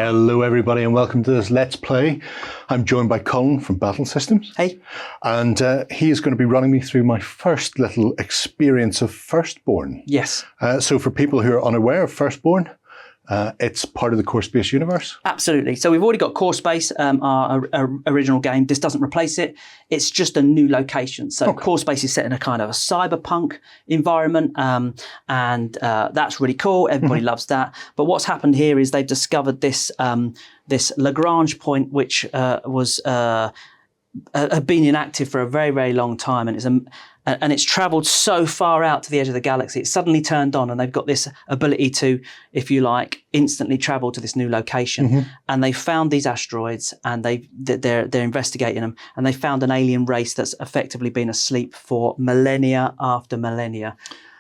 Hello everybody and welcome to this Let's Play. I'm joined by Colin from Battle Systems. Hey. And he is going to be running me through my first little experience of Firstborn. Yes. So for people who are unaware of Firstborn, it's part of the Core Space universe. Absolutely. So we've already got Core Space, our original game. This doesn't replace it. It's just a new location. So Core Space is set in a kind of a cyberpunk environment, and that's really cool. Everybody loves that. But what's happened here is they've discovered this this Lagrange point, which had been inactive for a very, very long time, and it's travelled so far out to the edge of the galaxy, it's suddenly turned on, and they've got this ability to, if you like, instantly travel to this new location. And they found these asteroids, and they're investigating them, and they found an alien race that's effectively been asleep for millennia after millennia.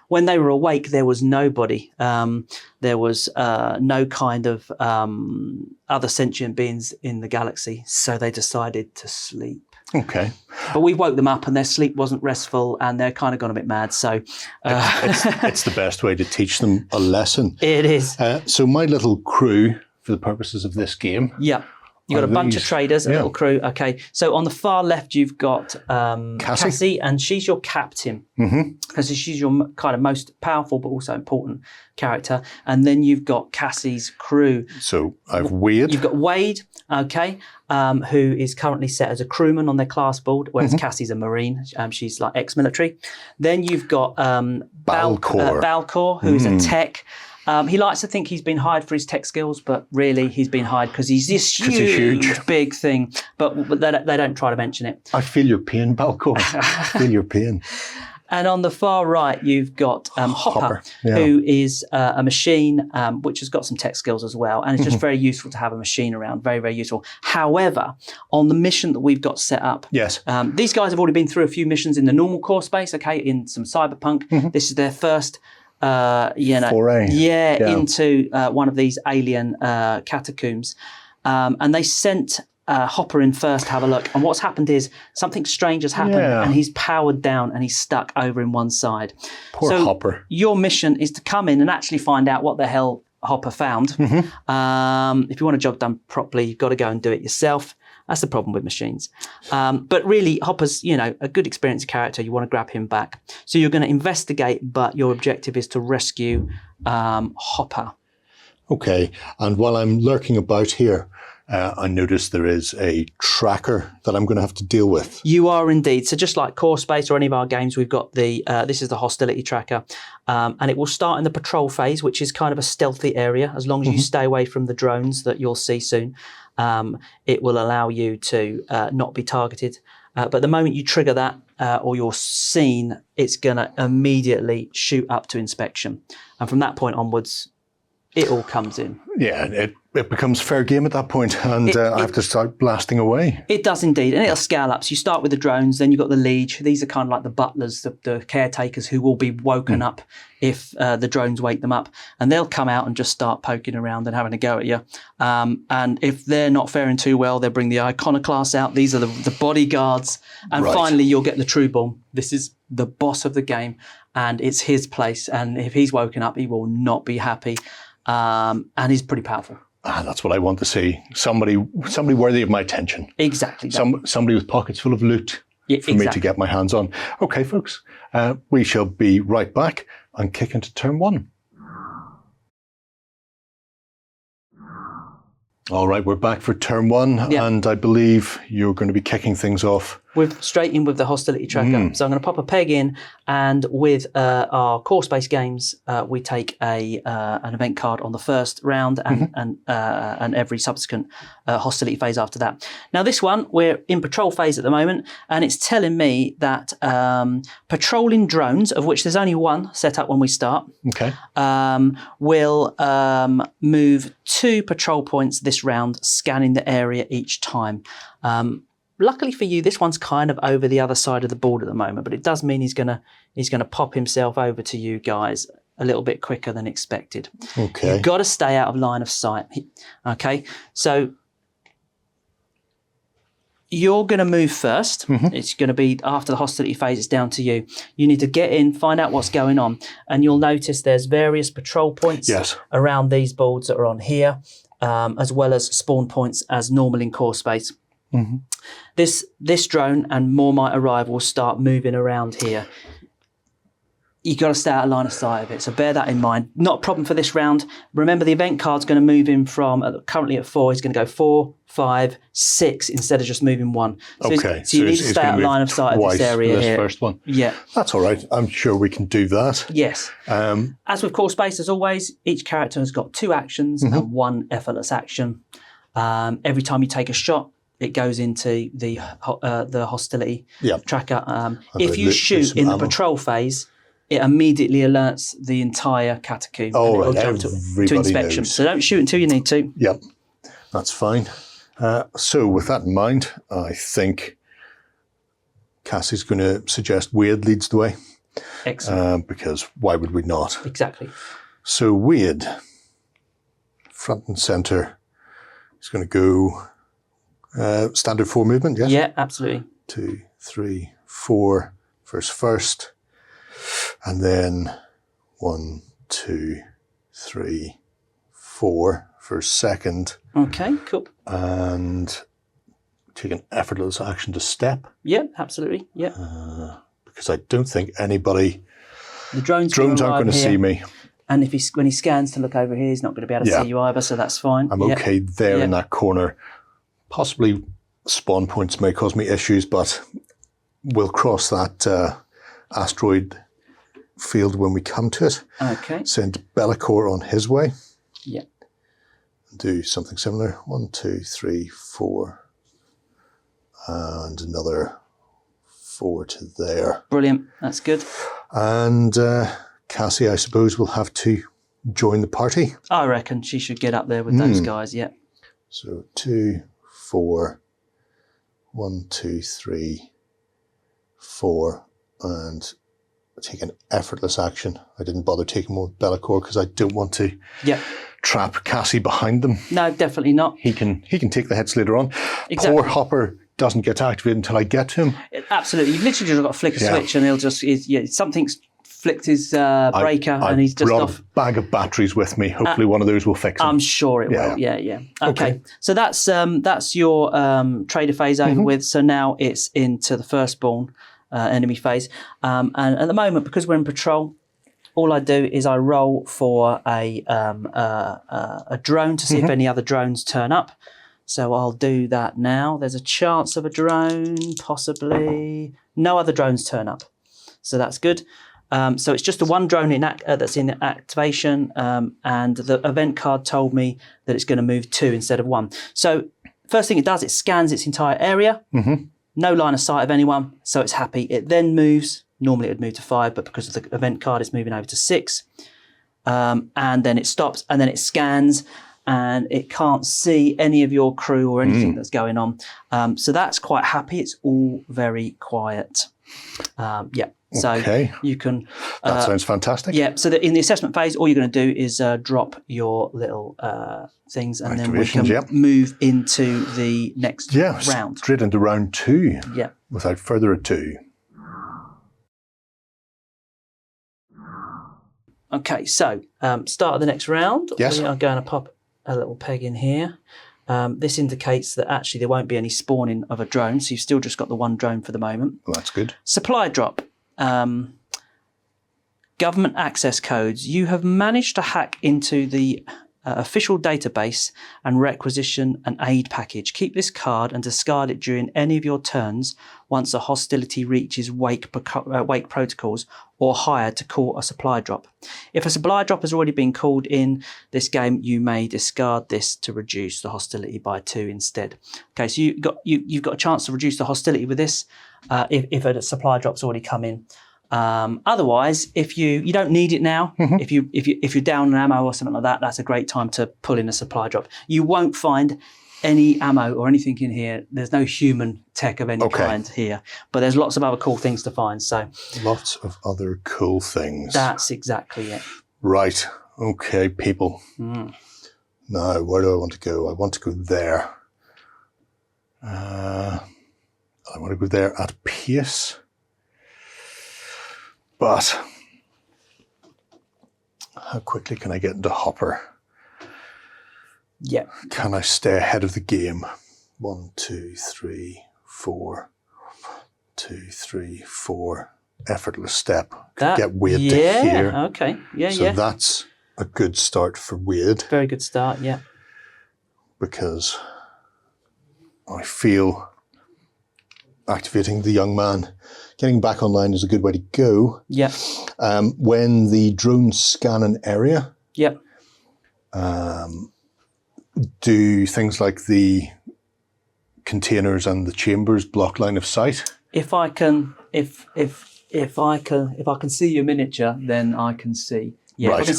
When they were awake, there was nobody. There was no kind of other sentient beings in the galaxy, so they decided to sleep. Okay. But we woke them up and their sleep wasn't restful and they're kind of gone a bit mad. So it's the best way to teach them a lesson. It is. So my little crew, for the purposes of this game. Yeah. You've got a bunch of traders, a little crew. Okay. So on the far left, you've got Cassie, and she's your captain. Because she's your kind of most powerful but also important character. And then you've got Cassie's crew. So I've Wade. You've got Wade, okay, who is currently set as a crewman on their class board, whereas Cassie's a Marine. She's like ex-military. Then you've got Balcor, who is a tech. He likes to think he's been hired for his tech skills, but really he's been hired because he's this huge, big thing. But they don't try to mention it. I feel your pain, Balcor. I feel your pain. And on the far right, you've got Hopper, who is a machine, which has got some tech skills as well. And it's just very useful to have a machine around, very, very useful. However, on the mission that we've got set up, these guys have already been through a few missions in the normal Core Space, okay, in some cyberpunk. This is their first foray. Into one of these alien catacombs. And they sent Hopper in first to have a look. And what's happened is something strange has happened and he's powered down and he's stuck over in one side. Poor Hopper. Your mission is to come in and actually find out what the hell Hopper found. If you want a job done properly, you've got to go and do it yourself. That's the problem with machines. But really, Hopper's, a good experienced character. You want to grab him back. So you're going to investigate, but your objective is to rescue Hopper. Okay. And while I'm lurking about here, I noticed there is a tracker that I'm going to have to deal with. You are indeed. So just like Core Space or any of our games, we've got this is the Hostility Tracker. And it will start in the patrol phase, which is kind of a stealthy area. As long as you stay away from the drones that you'll see soon, it will allow you to not be targeted. But the moment you trigger that or you're seen, it's going to immediately shoot up to inspection. And from that point onwards, it all comes in. Yeah, it becomes fair game at that point, and I have to start blasting away. It does indeed, and it'll scale up. So you start with the drones, then you've got the liege. These are kind of like the butlers, the caretakers who will be woken up if the drones wake them up, and they'll come out and just start poking around and having a go at you. And if they're not faring too well, they'll bring the iconoclasts out. These are the bodyguards, and finally you'll get the Trueborn. This is the boss of the game, and it's his place. And if he's woken up, he will not be happy. And he's pretty powerful. That's what I want to see. Somebody worthy of my attention. Exactly. Somebody with pockets full of loot for me to get my hands on. Okay, folks, we shall be right back and kick into turn one. All right, we're back for turn one, and I believe you're going to be kicking things off. Straight in with the Hostility Tracker. So I'm going to pop a peg in, and with our Core Space games, we take an event card on the first round and every subsequent hostility phase after that. Now this one, we're in patrol phase at the moment, and it's telling me that patrolling drones, of which there's only one set up when we start, will move 2 patrol points this round, scanning the area each time. Luckily for you, this one's kind of over the other side of the board at the moment, but it does mean he's gonna pop himself over to you guys a little bit quicker than expected. Okay. You've got to stay out of line of sight. Okay, so you're going to move first. It's going to be after the hostility phase. It's down to you. You need to get in, find out what's going on, and you'll notice there's various patrol points around these boards that are on here. as well as spawn points as normal in core space. Mm-hmm. This drone and more might arrive will start moving around here. You've got to stay out of line of sight of it, so bear that in mind. Not a problem for this round. Remember, the event card's going to move in from, currently at 4, he's going to go 4, 5, 6 instead of just moving 1. So, okay, so you need to stay out of line of sight of this area this here. First one. Yeah. That's all right. I'm sure we can do that. Yes. As with core space, as always, each character has got 2 actions and 1 effortless action. Every time you take a shot, it goes into the hostility tracker. If you shoot in the patrol phase, it immediately alerts the entire catacomb and it'll jump to inspection. Knows. So don't shoot until you need to. Yep, that's fine. So with that in mind, I think Cassie's going to suggest Wade leads the way. Excellent. Because why would we not? Exactly. So Wade, front and centre, is going to go standard 4 movement, yes? Yeah, absolutely. 2, 3, 4 first. And then 1, 2, 3, 4 for second. Okay, cool. And take an effortless action to step. Yeah, absolutely. Yeah. Because I don't think anybody... The drones aren't going to see me. And if when he scans to look over here, he's not going to be able to see you either, so that's fine. I'm okay there in that corner. Possibly spawn points may cause me issues, but we'll cross that asteroid field when we come to it. Okay. Send Bellicor on his way. Yeah. Do something similar. 1, 2, 3, 4. And another 4 to there. Brilliant. That's good. And Cassie, I suppose, will have to join the party. I reckon she should get up there with those guys, yeah. So 2, 4, 1, 2, 3, 4, and take an effortless action. I didn't bother taking more with Bellicor because I don't want to trap Cassie behind them. No, definitely not. He can take the hits later on. Exactly. Poor Hopper doesn't get activated until I get to him. Absolutely. You've literally just got to flick a switch and he'll just, something's flicked his breaker and he's just brought off. a bag of batteries with me. Hopefully one of those will fix him. I'm sure it will. Yeah. Okay. So that's your trader phase over with. So now it's into the firstborn enemy phase. And at the moment, because we're in patrol, all I do is I roll for a drone to see if any other drones turn up. So I'll do that now. There's a chance of a drone, possibly. No other drones turn up. So that's good. So it's just the one drone that's in activation, and the event card told me that it's going to move 2 instead of 1. So first thing it does, it scans its entire area. No line of sight of anyone, so it's happy. It then moves. Normally it would move to 5, but because of the event card, it's moving over to 6. And then it stops, and then it scans, and it can't see any of your crew or anything that's going on. So that's quite happy. It's all very quiet. So you can... that sounds fantastic. Yeah, so in the assessment phase, all you're going to do is drop your little things, and then we can move into the next round. Straight into round 2. Yeah. Without further ado. Okay, so start of the next round. Yes. We are going to pop a little peg in here. This indicates that actually there won't be any spawning of a drone, so you've still just got the one drone for the moment. Well, that's good. Supply drop. Government access codes. You have managed to hack into the official database and requisition an aid package. Keep this card and discard it during any of your turns once a hostility reaches wake protocols or higher to call a supply drop. If a supply drop has already been called in this game, you may discard this to reduce the hostility by 2 instead. Okay, so you've got a chance to reduce the hostility with this if a supply drop's already come in. Otherwise, if you don't need it now, if you're down on ammo or something like that, that's a great time to pull in a supply drop. You won't find any ammo or anything in here. There's no human tech of any kind here, but there's lots of other cool things to find. So lots of other cool things. That's exactly it. Right. Okay, people. Now, where do I want to go? I want to go there. I want to go there at pace. But how quickly can I get into Hopper? Yeah. Can I stay ahead of the game? 1, 2, 3, 4. 2, 3, 4. Effortless step. Get Wade to here. Okay. Yeah, so that's a good start for Wade. Very good start, yeah. Because I feel activating the young man, getting back online is a good way to go. Yeah. When the drones scan an area, yep. Do things like the containers and the chambers block line of sight? If I can see your miniature, then I can see. Yeah, right. If I can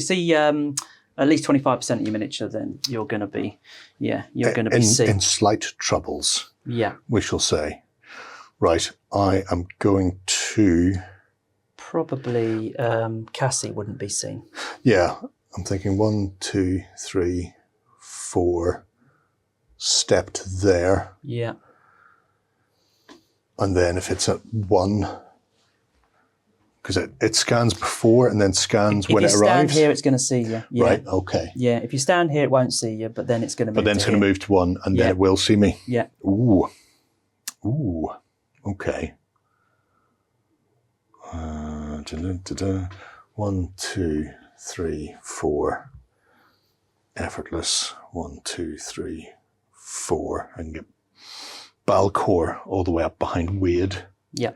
see at least 25% of your miniature, then you're going to be, seen. In slight troubles. Yeah. We shall say. Right, I am going to... Probably Cassie wouldn't be seen. Yeah, I'm thinking 1, 2, 3, 4, stepped there. Yeah. And then if it's at 1, because it scans before and then scans when it arrives. If you stand here, it's going to see you. Yeah. Right, okay. Yeah, if you stand here, it won't see you, but then it's going to move But then it's going to move to 1 and then it will see me. Yeah. Ooh, okay. 1, 2, 3, 4. Effortless. 1, 2, 3, 4. I can get Balcor all the way up behind Wade. Yeah.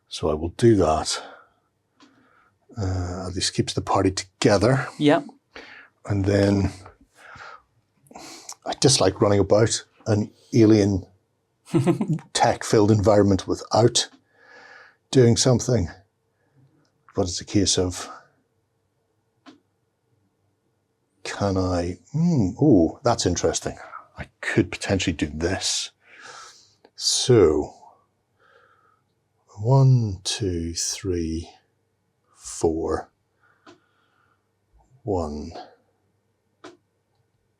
So I will do that. At least keeps the party together. Yeah. And then I dislike running about an alien tech-filled environment without doing something. But it's a case of, can I... oh, that's interesting. I could potentially do this. So, 1, 2, 3, 4. 1,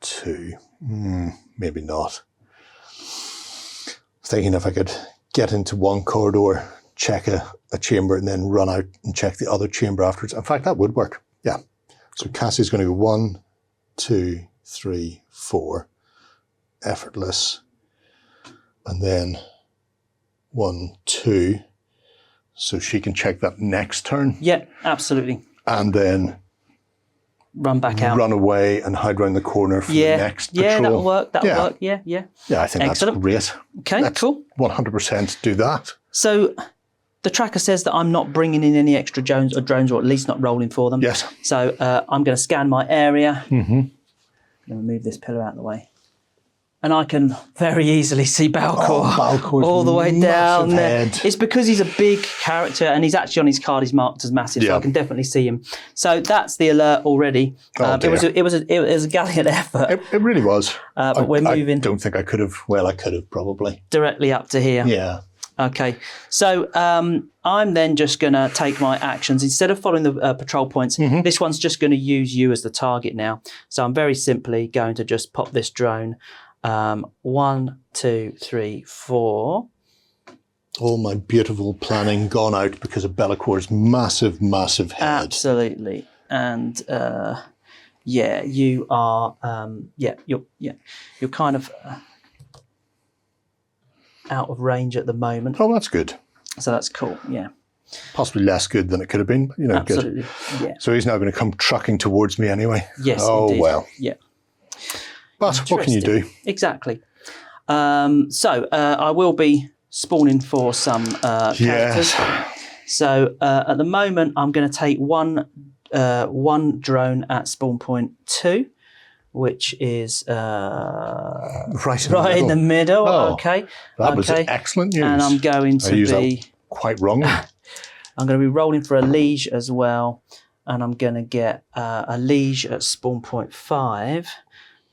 2. Maybe not. Thinking if I could get into one corridor, check a chamber, and then run out and check the other chamber afterwards. In fact, that would work. Yeah. So Cassie's going to go 1, 2, 3, 4. Effortless. And then 1, 2. So she can check that next turn. Yeah, absolutely. And then run back out. Run away and hide around the corner for the next patrol. Yeah, that'll work. That'll work. Yeah. Yeah, I think Excellent. That's great. Okay, cool. 100% do that. So the tracker says that I'm not bringing in any extra drones, or at least not rolling for them. Yes. So I'm going to scan my area. I'm going to move this pillar out of the way. And I can very easily see Balcor all the way down there. It's because he's a big character and he's actually on his card, he's marked as massive, so I can definitely see him. So that's the alert already. It was a gallant effort. It really was. But we're moving. I don't think I could have. Well, I could have probably. Directly up to here. Yeah. Okay. So I'm then just going to take my actions. Instead of following the patrol points, this one's just going to use you as the target now. So I'm very simply going to just pop this drone. 1, 2, 3, 4. All my beautiful planning gone out because of Bellacor's massive, massive head. Absolutely. And you are you're kind of out of range at the moment. Oh, that's good. So that's cool. Yeah. Possibly less good than it could have been, but absolutely. Good. Yeah. So he's now going to come trucking towards me anyway. Yes. Oh, indeed. well. Yeah. But what can you do? Exactly. So I will be spawning for some characters. Yes. So at the moment, I'm going to take one drone at spawn point 2, which is right in the middle. Oh, okay. That was excellent news. And I'm going to be quite wrong. I'm going to be rolling for a liege as well, and I'm going to get a liege at spawn point 5.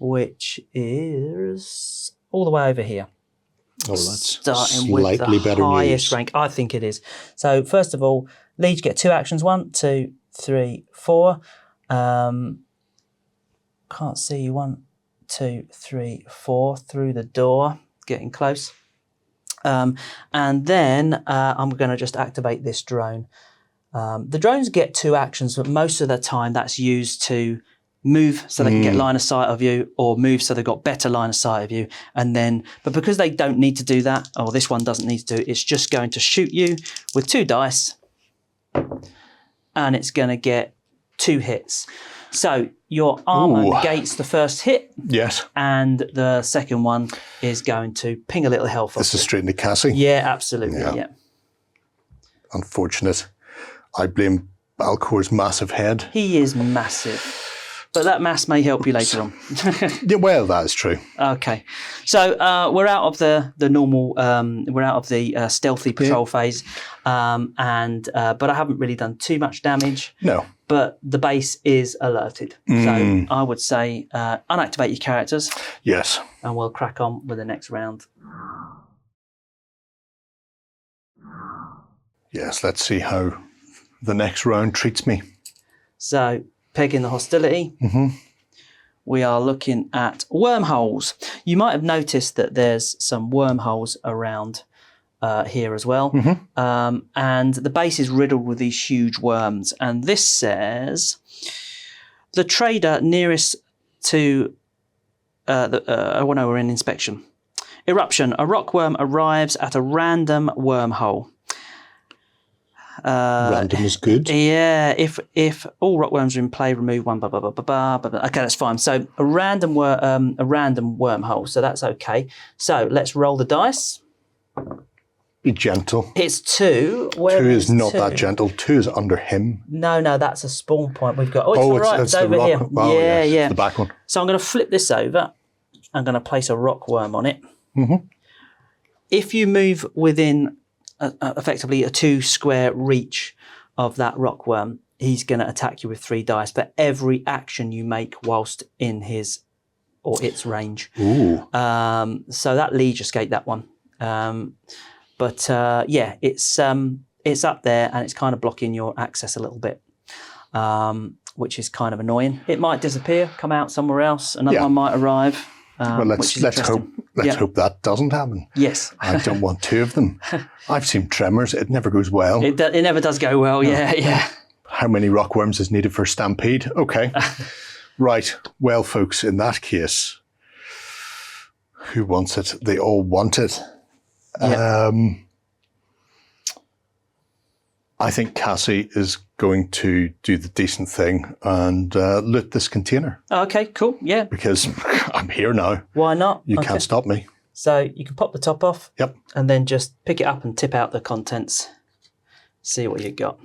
Which is all the way over here. Oh, that's starting with the better highest news. rank. I think it is. So first of all, Liege get 2 actions. 1, 2, 3, 4. Can't see you. 1, 2, 3, 4 through the door. Getting close. And then I'm going to just activate this drone. The drones get 2 actions, but most of the time that's used to move so they can get line of sight of you, or move so they've got better line of sight of you. And then, but because they don't need to do that, or this one doesn't need to do it, it's just going to shoot you with 2 dice, and it's going to get 2 hits. So your armor negates the first hit. Yes. And the second one is going to ping a little health off. This is straight into Cassie. Yeah, absolutely. Yeah. Unfortunate. I blame Balcor's massive head. He is massive. But that mass may help you later on. Yeah, well, that is true. Okay. So we're out of the normal, we're out of the stealthy patrol phase. But I haven't really done too much damage. No. But the base is alerted. So I would say unactivate your characters. Yes. And we'll crack on with the next round. Yes, let's see how the next round treats me. So, pegging the hostility. We are looking at wormholes. You might have noticed that there's some wormholes around here as well. And the base is riddled with these huge worms. And this says, the trader nearest to, we're in inspection. Eruption, a rockworm arrives at a random wormhole. Random is good. Yeah, if all rockworms are in play, remove one. Okay, that's fine. So a random wormhole. So that's okay. So let's roll the dice. Be gentle. It's 2. Where 2 is not 2? that gentle. 2 is under him. No, that's a spawn point we've got. Oh, it's the over rock. here. Oh, yeah. It's the back one. So I'm going to flip this over. I'm going to place a rockworm on it. If you move within effectively a 2 square reach of that rockworm, he's going to attack you with 3 dice for every action you make whilst in his or its range. Ooh. So that leech escaped that one. Yeah, it's up there and it's kind of blocking your access a little bit, which is kind of annoying. It might disappear, come out somewhere else. Another one might arrive. Well, let's hope that doesn't happen. Yes. I don't want 2 of them. I've seen Tremors. It never goes well. It never does go well. No. Yeah. How many rockworms is needed for Stampede? Okay. Right. Well, folks, in that case, who wants it? They all want it. Yeah. I think Cassie is going to do the decent thing and loot this container. Okay, cool. Yeah. Because I'm here now. Why not? You can't stop me. So you can pop the top off. Yep. And then just pick it up and tip out the contents. See what you got.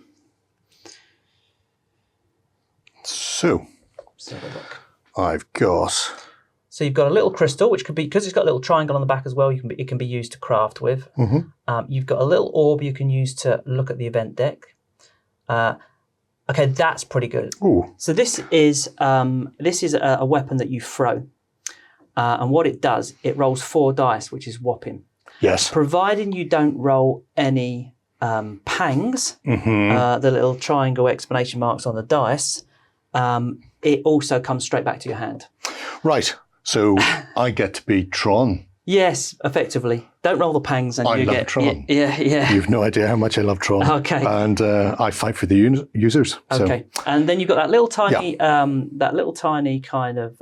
So let's have a look. I've got... So you've got a little crystal, which could be, because it's got a little triangle on the back as well, it can be used to craft with. You've got a little orb you can use to look at the event deck. Okay, that's pretty good. Ooh. So this is a weapon that you throw. And what it does, it rolls 4 dice, which is whopping. Yes. Providing you don't roll any pangs, the little triangle exclamation marks on the dice, it also comes straight back to your hand. Right. So I get to be Tron. Yes, effectively. Don't roll the pangs and I you love get Tron. Yeah. You've no idea how much I love Tron. Okay. And I fight for the users. Okay. So. And then you've got that little tiny kind of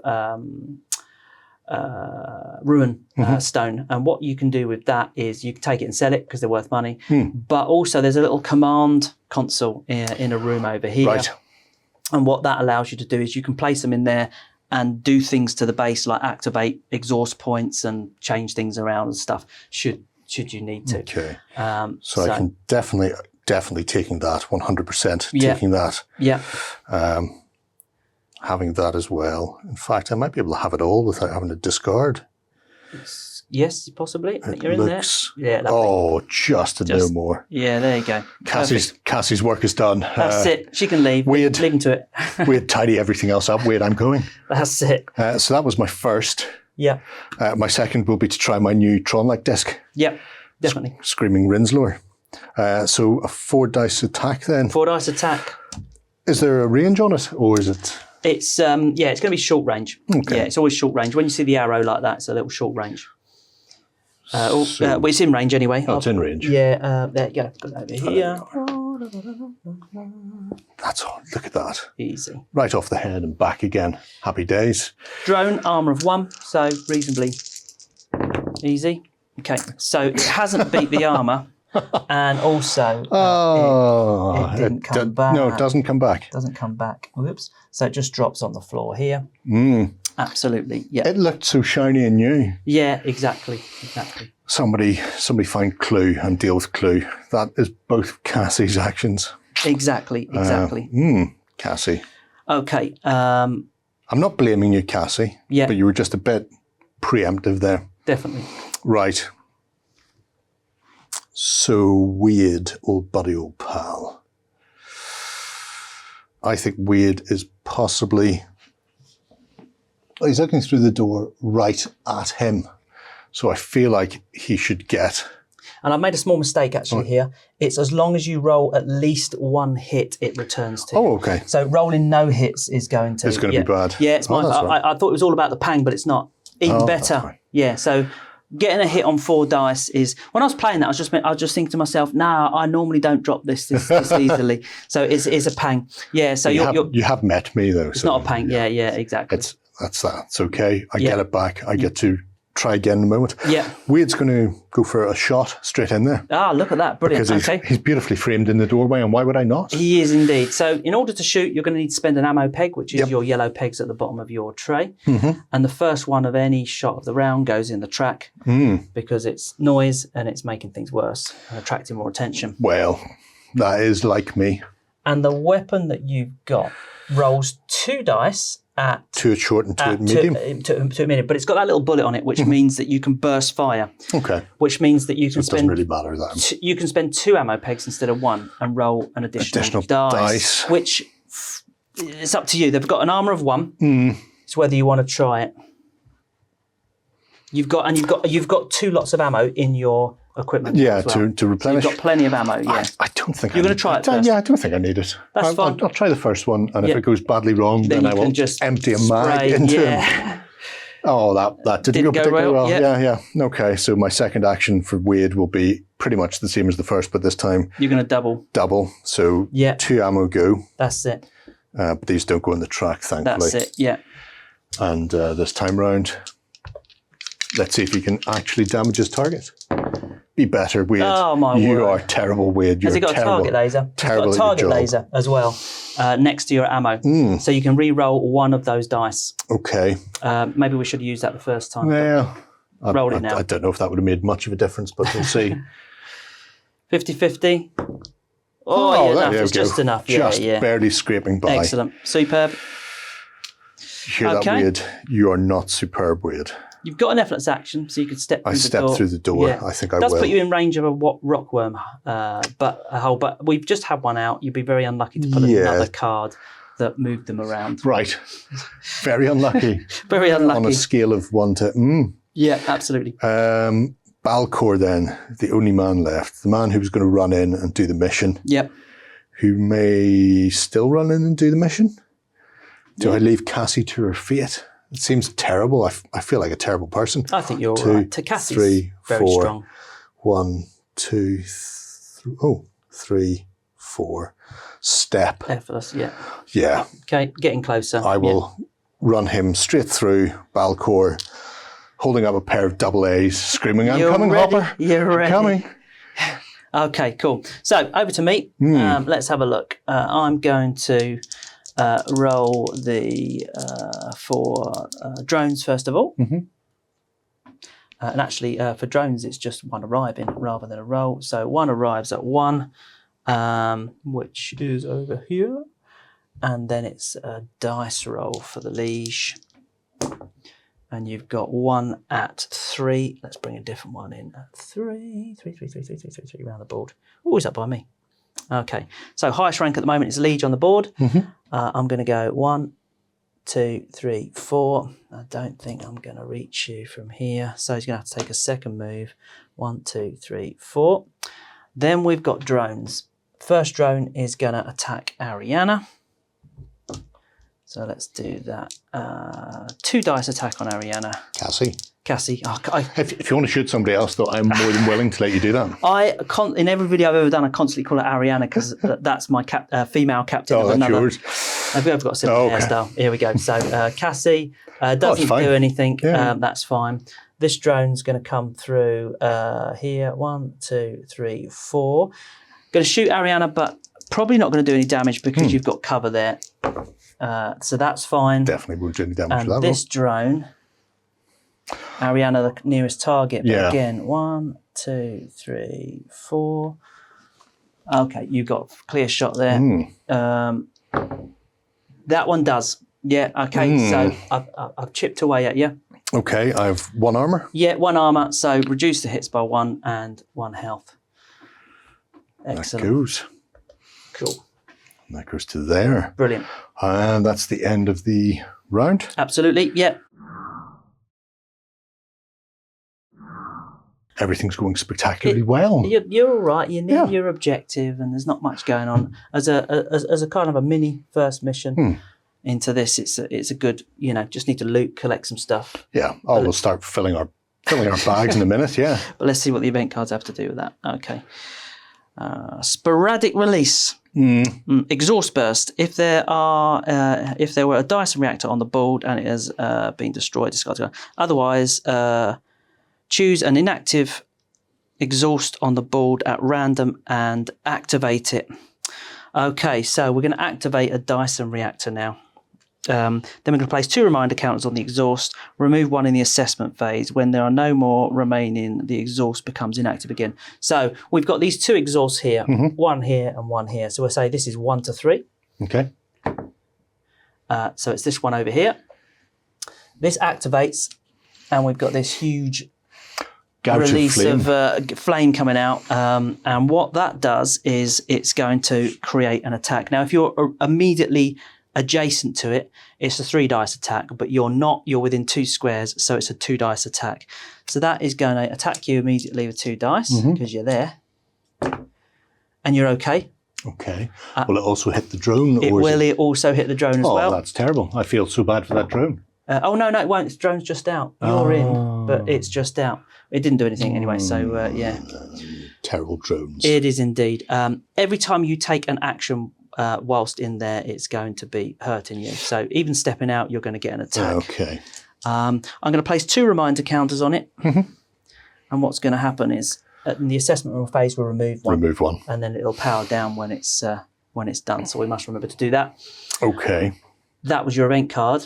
ruin stone. And what you can do with that is you can take it and sell it because they're worth money. But also there's a little command console in a room over here. Right. And what that allows you to do is you can place them in there and do things to the base like activate exhaust points and change things around and stuff should you need to. Okay. So I can definitely taking that 100%. Taking that. Yeah. Having that as well. In fact, I might be able to have it all without having to discard. Yes, possibly. I think you're in there. Yeah. Just no more. Yeah, there you go. Cassie's work is done. That's it. She can leave. Leave him to it. We'd tidy everything else up. Wait, I'm going. That's it. So that was my first. Yeah. My second will be to try my new Tron-like disc. Yep, definitely. Screaming Rinslore. So a 4 dice attack then. 4 dice attack. Is there a range on it, or is it? It's it's going to be short range. Okay. Yeah, it's always short range. When you see the arrow like that, it's a little short range. Well, it's in range anyway. Oh, it's in range. Yeah, there you go. Got that over here. That's all. Look at that. Easy. Right off the head and back again. Happy days. Drone, armour of 1, so reasonably easy. Okay, so it hasn't beat the armour, and also it didn't come back. No, it doesn't come back. Doesn't come back. Whoops. So it just drops on the floor here. Absolutely, yeah. It looked so shiny and new. Yeah, exactly. Somebody find clue and deal with clue. That is both Cassie's actions. Exactly. Cassie. Okay. I'm not blaming you, Cassie. Yeah. But you were just a bit preemptive there. Definitely. Right. So Wade, old buddy, old pal. I think Wade is possibly... He's looking through the door right at him. So I feel like he should get... And I've made a small mistake actually here. It's as long as you roll at least 1 hit, it returns to. Oh, okay. So rolling no hits is going to... It's going to be bad. Yeah, it's my fault. Right. I thought it was all about the pang, but it's not. Even better. Right. Yeah, so getting a hit on 4 dice is... When I was playing that, I was just thinking to myself, no, I normally don't drop this easily. So it's a pang. Yeah, so you have met me though. It's not a pang. Yeah, exactly. That's that. It's okay. I get it back. I get to try again in a moment. Yeah. Wade's going to go for a shot straight in there. Ah, look at that. Brilliant. Because he's beautifully framed in the doorway, and why would I not? He is indeed. So in order to shoot, you're going to need to spend an ammo peg, which is your yellow pegs at the bottom of your tray. And the first one of any shot of the round goes in the track because it's noise and it's making things worse and attracting more attention. Well, that is like me. And the weapon that you've got rolls 2 dice at 2 at short and 2 at medium. To a medium, but it's got that little bullet on it, which means that you can burst fire. Okay. Which means that you can Doesn't really matter that. you can spend 2 ammo pegs instead of 1 and roll an additional dice. Which it's up to you. They've got an armour of 1. It's whether you want to try it. You've got 2 lots of ammo in your equipment. Yeah, as well. to replenish. So you've got plenty of ammo. Yeah. I don't think you're going to try it first. Yeah, I don't think I need it. That's fine. I'll try the first one, and if it goes badly wrong, then I will just empty a mag into him. Oh, that didn't go particularly well. Yeah. Okay, so my second action for Wade will be pretty much the same as the first, but this time you're going to double. So 2 ammo go. That's it. But these don't go in the track, thankfully. That's it. Yeah. And this time round, let's see if you can actually damage his target. Be better, Wade. Oh, my You word. are terrible, Wade. Has he got a target laser? Terrible. He's got a target laser as well next to your ammo. So you can re-roll 1 of those dice. Okay. Maybe we should use that the first time. Yeah. Roll it now. I don't know if that would have made much of a difference, but we'll see. 50-50. Oh, yeah, enough. It's just enough. Just barely scraping by. Excellent. Superb. You hear that, Wade? You are not superb, Wade. You've got an effortless action, so you could step through the door. I stepped through the door. Yeah. I think I will. It does put you in range of a rockworm hole, but we've just had one out. You'd be very unlucky to pull another card that moved them around. Right. Very unlucky. Very unlucky. On a scale of 1 to... Yeah, absolutely. Balcor then, the only man left. The man who was going to run in and do the mission. Yep. Who may still run in and do the mission. Do I leave Cassie to her fate? It seems terrible. I feel like a terrible person. I think you're right. Cassie's 3, very 4, strong. 1, 2, 3, 4. Step. Effortless, yeah. Yeah. Okay, getting closer. I will run him straight through Balcor, holding up a pair of double A's, screaming, "I'm coming, ready. Hopper! You're ready. Coming!" Okay, cool. So over to me. Let's have a look. I'm going to roll the for drones first of all. And actually for drones it's just 1 arriving rather than a roll. So 1 arrives at 1, which is over here. And then it's a dice roll for the liege. And you've got 1 at 3. Let's bring a different one in at 3. 3 around the board. Always up by me. Okay, so highest rank at the moment is liege on the board. I'm going to go 1, 2, 3, 4. I don't think I'm going to reach you from here. So he's going to have to take a second move. 1, 2, 3, 4. Then we've got drones. First drone is going to attack Ariana. So let's do that. 2 dice attack on Ariana. Cassie. If you want to shoot somebody else, though, I'm more than willing to let you do that. In every video I've ever done, I constantly call it Ariana because that's my female captain of that's another. yours. I've got a similar hairstyle. Here we go. So Cassie doesn't do anything. Yeah. That's fine. This drone's going to come through here. 1, 2, 3, 4. Going to shoot Ariana, but probably not going to do any damage because you've got cover there. So that's fine. Definitely won't do any damage and to that. This drone, Ariana, the nearest target. But again, 1, 2, 3, 4. Okay, you've got a clear shot there. That one does. Yeah, okay. So I've chipped away at you. Okay, I have 1 armor. Yeah, 1 armor. So reduce the hits by 1 and 1 health. Excellent. That goes. Cool. And that goes to there. Brilliant. And that's the end of the round. Absolutely. Yeah. Everything's going spectacularly well. You're all right. You need your objective, and there's not much going on. As a kind of a mini first mission into this, it's a good. Just need to loot, collect some stuff. Yeah. We'll start filling our bags in a minute. Yeah. But let's see what the event cards have to do with that. Okay. Sporadic release. Exhaust burst. If there were a Dyson reactor on the board and it has been destroyed, discard it. Otherwise, choose an inactive exhaust on the board at random and activate it. Okay, so we're going to activate a Dyson reactor now. Then we're going to place 2 reminder counters on the exhaust, remove 1 in the assessment phase. When there are no more remaining, the exhaust becomes inactive again. So we've got these 2 exhausts here, 1 here and 1 here. So we'll say this is 1 to 3. Okay. So it's this one over here. This activates, and we've got this huge release of flame coming out. And what that does is it's going to create an attack. Now, if you're immediately adjacent to it, it's a 3 dice attack, but you're within 2 squares, so it's a 2 dice attack. So that is going to attack you immediately with 2 dice because you're there and you're okay. Okay. Will it also hit the drone? It also hit the drone as well. Oh, that's terrible. I feel so bad for that drone. No, it won't. The drone's just out. You're in, but it's just out. It didn't do anything anyway, so yeah. Terrible drones. It is indeed. Every time you take an action whilst in there, it's going to be hurting you. So even stepping out, you're going to get an attack. Okay. I'm going to place 2 reminder counters on it. And what's going to happen is in the assessment room phase, we'll remove 1. Remove 1. And then it'll power down when it's done. So we must remember to do that. Okay. That was your event card.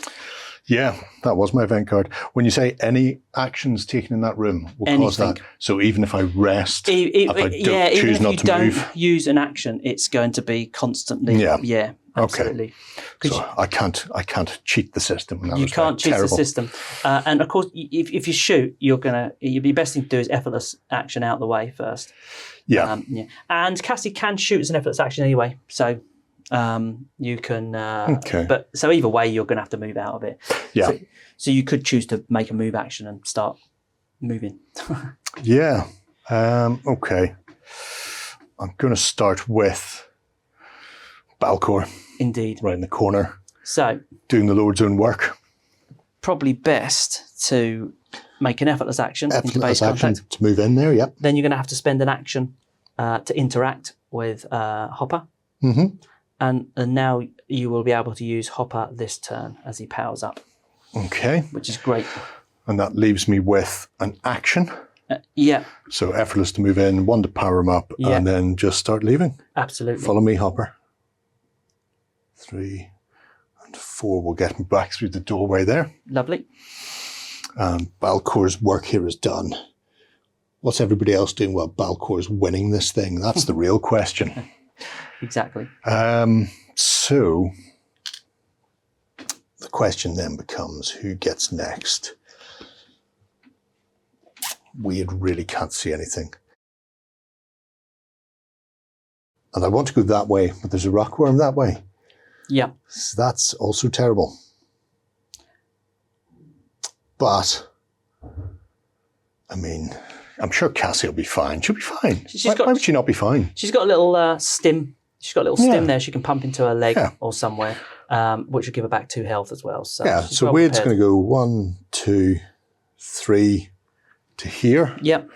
Yeah, that was my event card. When you say any actions taken in that room will cause that. So even if I rest, if I choose not to move, use an action, it's going to be constantly. Yeah, absolutely. Okay. So I can't cheat the system. You can't cheat the system. And of course, if you shoot, the best thing to do is effortless action out the way first. Yeah. And Cassie can shoot as an effortless action anyway. So. You can, but so either way, you're going to have to move out of it. Yeah. So you could choose to make a move action and start moving. Yeah. Okay. I'm going to start with Balcor. Indeed. Right in the corner. So doing the Lord's own work. Probably best to make an effortless action into base contact. To move in there. Yep. Then you're going to have to spend an action to interact with Hopper. And now you will be able to use Hopper this turn as he powers up. Okay. Which is great. And that leaves me with an action. Yeah. So effortless to move in, 1 to power him up, and then just start leaving. Absolutely. Follow me, Hopper. 3 and 4 will get me back through the doorway there. Lovely. Balcor's work here is done. What's everybody else doing while Balcor's winning this thing? That's the real question. Exactly. So the question then becomes, who gets next? We really can't see anything. And I want to go that way, but there's a rockworm that way. Yeah. So that's also terrible. But, I mean, I'm sure Cassie will be fine. She'll be fine. Why would she not be fine? She's got a little stim. She's got a little stim there she can pump into her leg or somewhere, which will give her back 2 health as well. So so Wade's going to go 1, 2, 3 to here. Yep.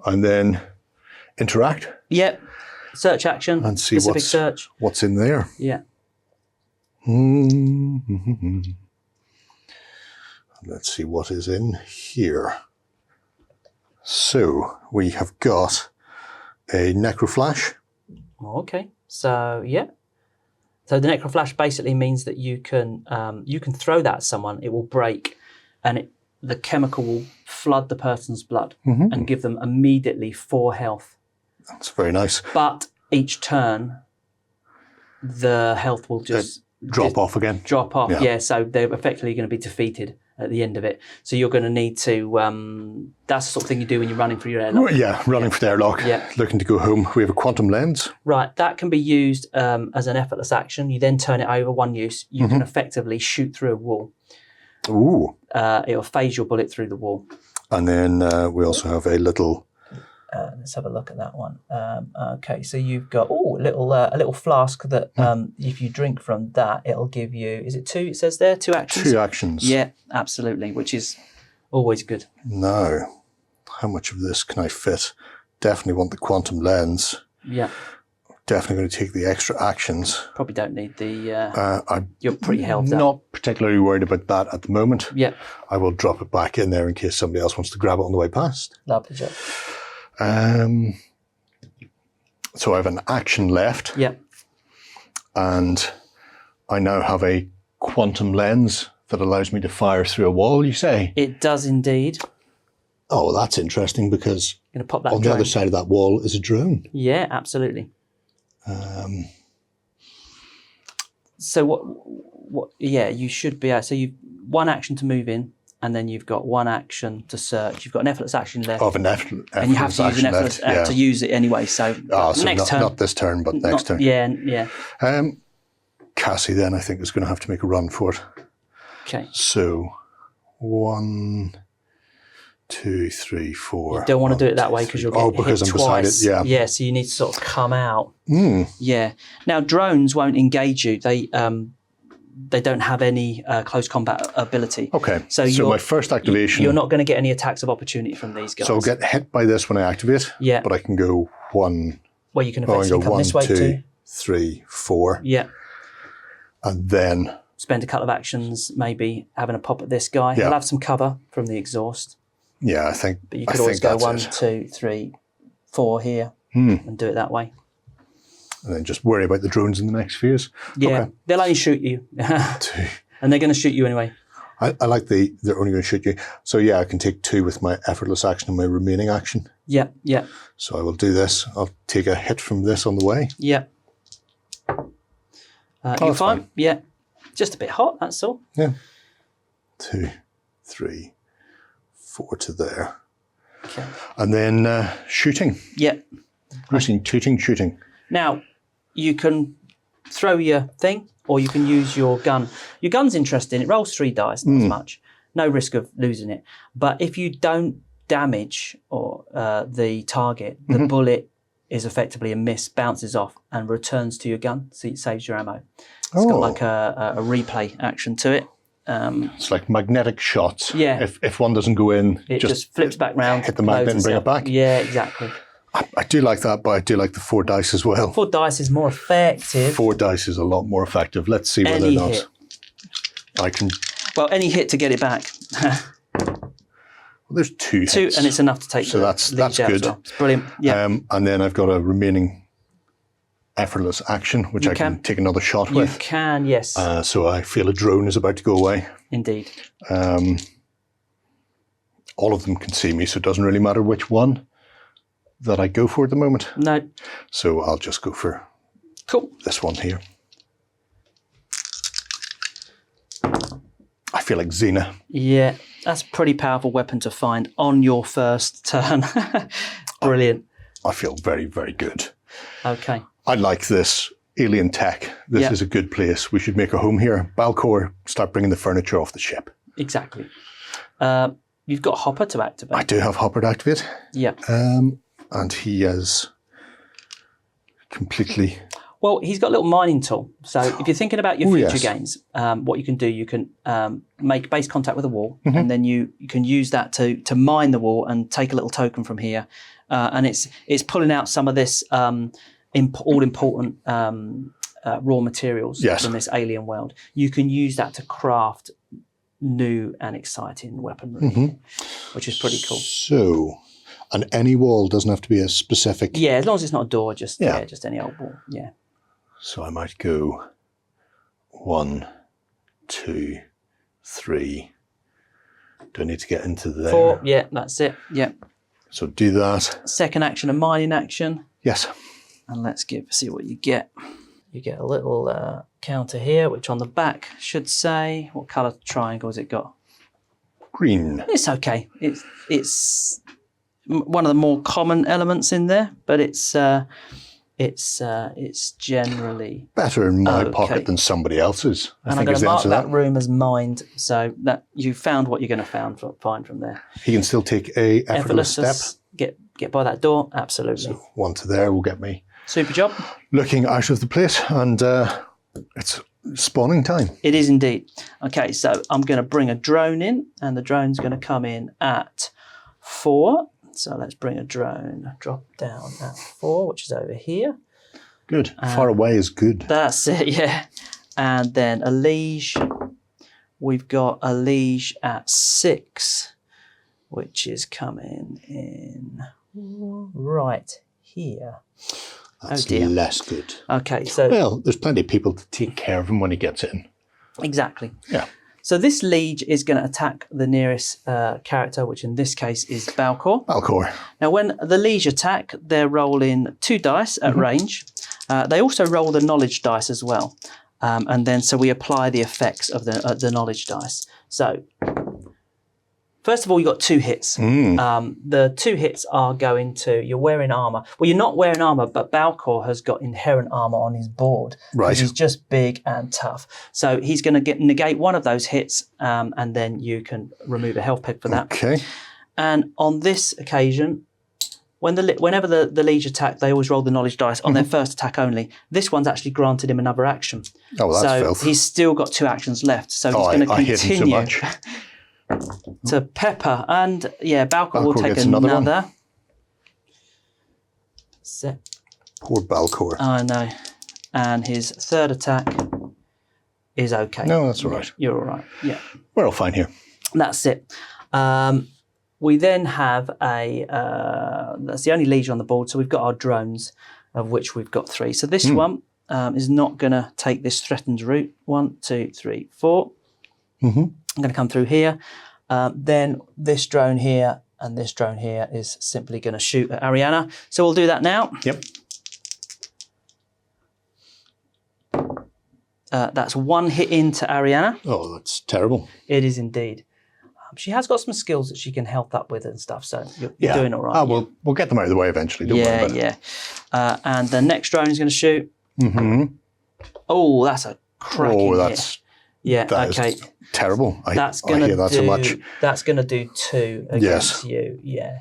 And then interact. Yep. Search action. And see what's in there. Yeah. Let's see what is in here. So we have got a Necro Flash. Okay. So yeah. So the Necro Flash basically means that you can throw that at someone. It will break, and the chemical will flood the person's blood and give them immediately 4 health. That's very nice. But each turn, the health will just drop off again. Drop off, yeah. So they're effectively going to be defeated at the end of it. So you're going to need to. That's the sort of thing you do when you're running for your airlock. Yeah, running for the airlock. Yeah. Looking to go home. We have a quantum lens. Right, that can be used as an effortless action. You then turn it over, one use. You can effectively shoot through a wall. Ooh. It'll phase your bullet through the wall. And then we also have a little. Let's have a look at that one. Okay, so you've got a little flask that if you drink from that, it'll give you. Is it 2? It says there 2 actions. 2 actions. Yeah, absolutely, which is always good. Now, how much of this can I fit? Definitely want the quantum lens. Yeah. Definitely going to take the extra actions. Probably don't need the. You're pretty held up. Not particularly worried about that at the moment. Yeah. I will drop it back in there in case somebody else wants to grab it on the way past. Lovely job. So I have an action left. Yeah. And I now have a quantum lens that allows me to fire through a wall, you say? It does indeed. Oh, that's interesting because Gonna pop that on drone. the other side of that wall is a drone. Yeah, absolutely. So what? Yeah, you should be. So you've 1 action to move in, and then you've got 1 action to search. You've got an effortless action left. Of an effortless and you have to use an effortless to use it anyway. So, next turn. Not this turn, but next turn. Yeah. Cassie then I think is going to have to make a run for it. Okay. So 1, 2, 3, 4. You don't want to do it that way because you'll get because hit I'm twice. beside it. Yeah. Yeah. So you need to sort of come out. Yeah. Now drones won't engage you. They don't have any close combat ability. Okay. So my first activation. You're not going to get any attacks of opportunity from these guys. So I'll get hit by this when I activate. Yeah. But I can go 1. Well, you can effectively come this way 1, 2, too. 3, 4. Yeah. And then spend a couple of actions, maybe having a pop at this guy. Yeah. He'll have some cover from the exhaust. Yeah, I think. But you could always go 1, 2, 3, 4 here and do it that way. And then just worry about the drones in the next phase. Yeah, okay. They'll only shoot you. 2. And they're going to shoot you anyway. I like they're only going to shoot you. So yeah, I can take 2 with my effortless action and my remaining action. Yeah. So I will do this. I'll take a hit from this on the way. Yeah. You're fine. Yeah. Just a bit hot, that's all. Yeah. 2, 3, 4 to there. Okay. And then shooting. Yeah. Shooting. Now, you can throw your thing or you can use your gun. Your gun's interesting. It rolls 3 dice, not as much. No risk of losing it. But if you don't damage or the target, the bullet is effectively a miss, bounces off and returns to your gun, so it saves your ammo. It's got like a replay action to it. It's like magnetic shots. Yeah. If one doesn't go in, it just flips back round. Hit the magnet and bring it back. Yeah, exactly. I do like that, but I do like the 4 dice as well. 4 dice is more effective. 4 dice is a lot more effective. Let's see whether or not hit. I can. Well, any hit to get it back. Well, there's 2 hits. 2, and it's enough to take. So that's good. Well. It's brilliant. Yeah. And then I've got a remaining effortless action, which I can take another shot with. You can, yes. So I feel a drone is about to go away. Indeed. All of them can see me, so it doesn't really matter which one that I go for at the moment. No. So I'll just go for this one here. I feel like Xena. Yeah, that's a pretty powerful weapon to find on your first turn. Brilliant. I feel very, very good. Okay. I like this alien tech. This is a good place. We should make a home here. Balcor, start bringing the furniture off the ship. Exactly. You've got Hopper to activate. I do have Hopper to activate. Yeah. And he is completely... Well, he's got a little mining tool. So if you're thinking about your future yes. games, what you can do, you can make base contact with a wall, and then you can use that to mine the wall and take a little token from here. And it's pulling out some of this all-important raw materials from this alien world. You can use that to craft new and exciting weaponry, which is pretty cool. So, and any wall doesn't have to be a specific... Yeah, as long as it's not a door, just any old wall, yeah. So I might go 1, 2, 3. Do I need to get into there? 4, yeah, that's it, yeah. So do that. Second action, a mining action. Yes. And let's see what you get. You get a little counter here, which on the back should say, what colour triangle has it got? Green. It's okay. It's one of the more common elements in there, but it's generally better in my pocket than somebody else's. I'm going to mark that room as mined, so that you found what you're going to find from there. He can still take a effortless step. Get by that door, absolutely. So 1 to there will get me. Super job. Looking out of the place, and it's spawning time. It is indeed. Okay, so I'm going to bring a drone in, and the drone's going to come in at 4. So let's bring a drone, drop down at 4, which is over here. Good. Far away is good. That's it, yeah. And then a liege. We've got a liege at 6, which is coming in right here. That's less good. Okay, so... Well, there's plenty of people to take care of him when he gets in. Exactly. Yeah. So this liege is going to attack the nearest character, which in this case is Balcor. Balcor. Now, when the liege attack, they're rolling 2 dice at range. They also roll the knowledge dice as well. And then so we apply the effects of the knowledge dice. So... First of all, you got 2 hits. The 2 hits are going to, you're wearing armor. Well, you're not wearing armor, but Balcor has got inherent armor on his board. Right. He's just big and tough. So he's going to negate one of those hits, and then you can remove a health peg for that. Okay. And on this occasion, whenever the liege attack, they always roll the knowledge dice on their first attack only. This one's actually granted him another action. Oh, well, that's filth. He's still got 2 actions left. So he's going to continue. I hit him too much. To pepper, and yeah, Balcor will take another one. Poor Balcor. I know. And his third attack is okay. No, that's all right. You're all right. Yeah. We're all fine here. That's it. We then have that's the only liege on the board, so we've got our drones, of which we've got 3. So this one is not going to take this threatened route. 1, 2, 3, 4. I'm going to come through here. Then this drone here and this drone here is simply going to shoot at Ariana. So we'll do that now. Yep. That's 1 hit into Ariana. Oh, that's terrible. It is indeed. She has got some skills that she can help up with and stuff, so you're doing all right. Oh, we'll get them out of the way eventually. Don't worry about it. And the next drone is going to shoot. Oh, that's a cracking hit. That is terrible. I hear that so much. That's going to do 2 against you. Yeah.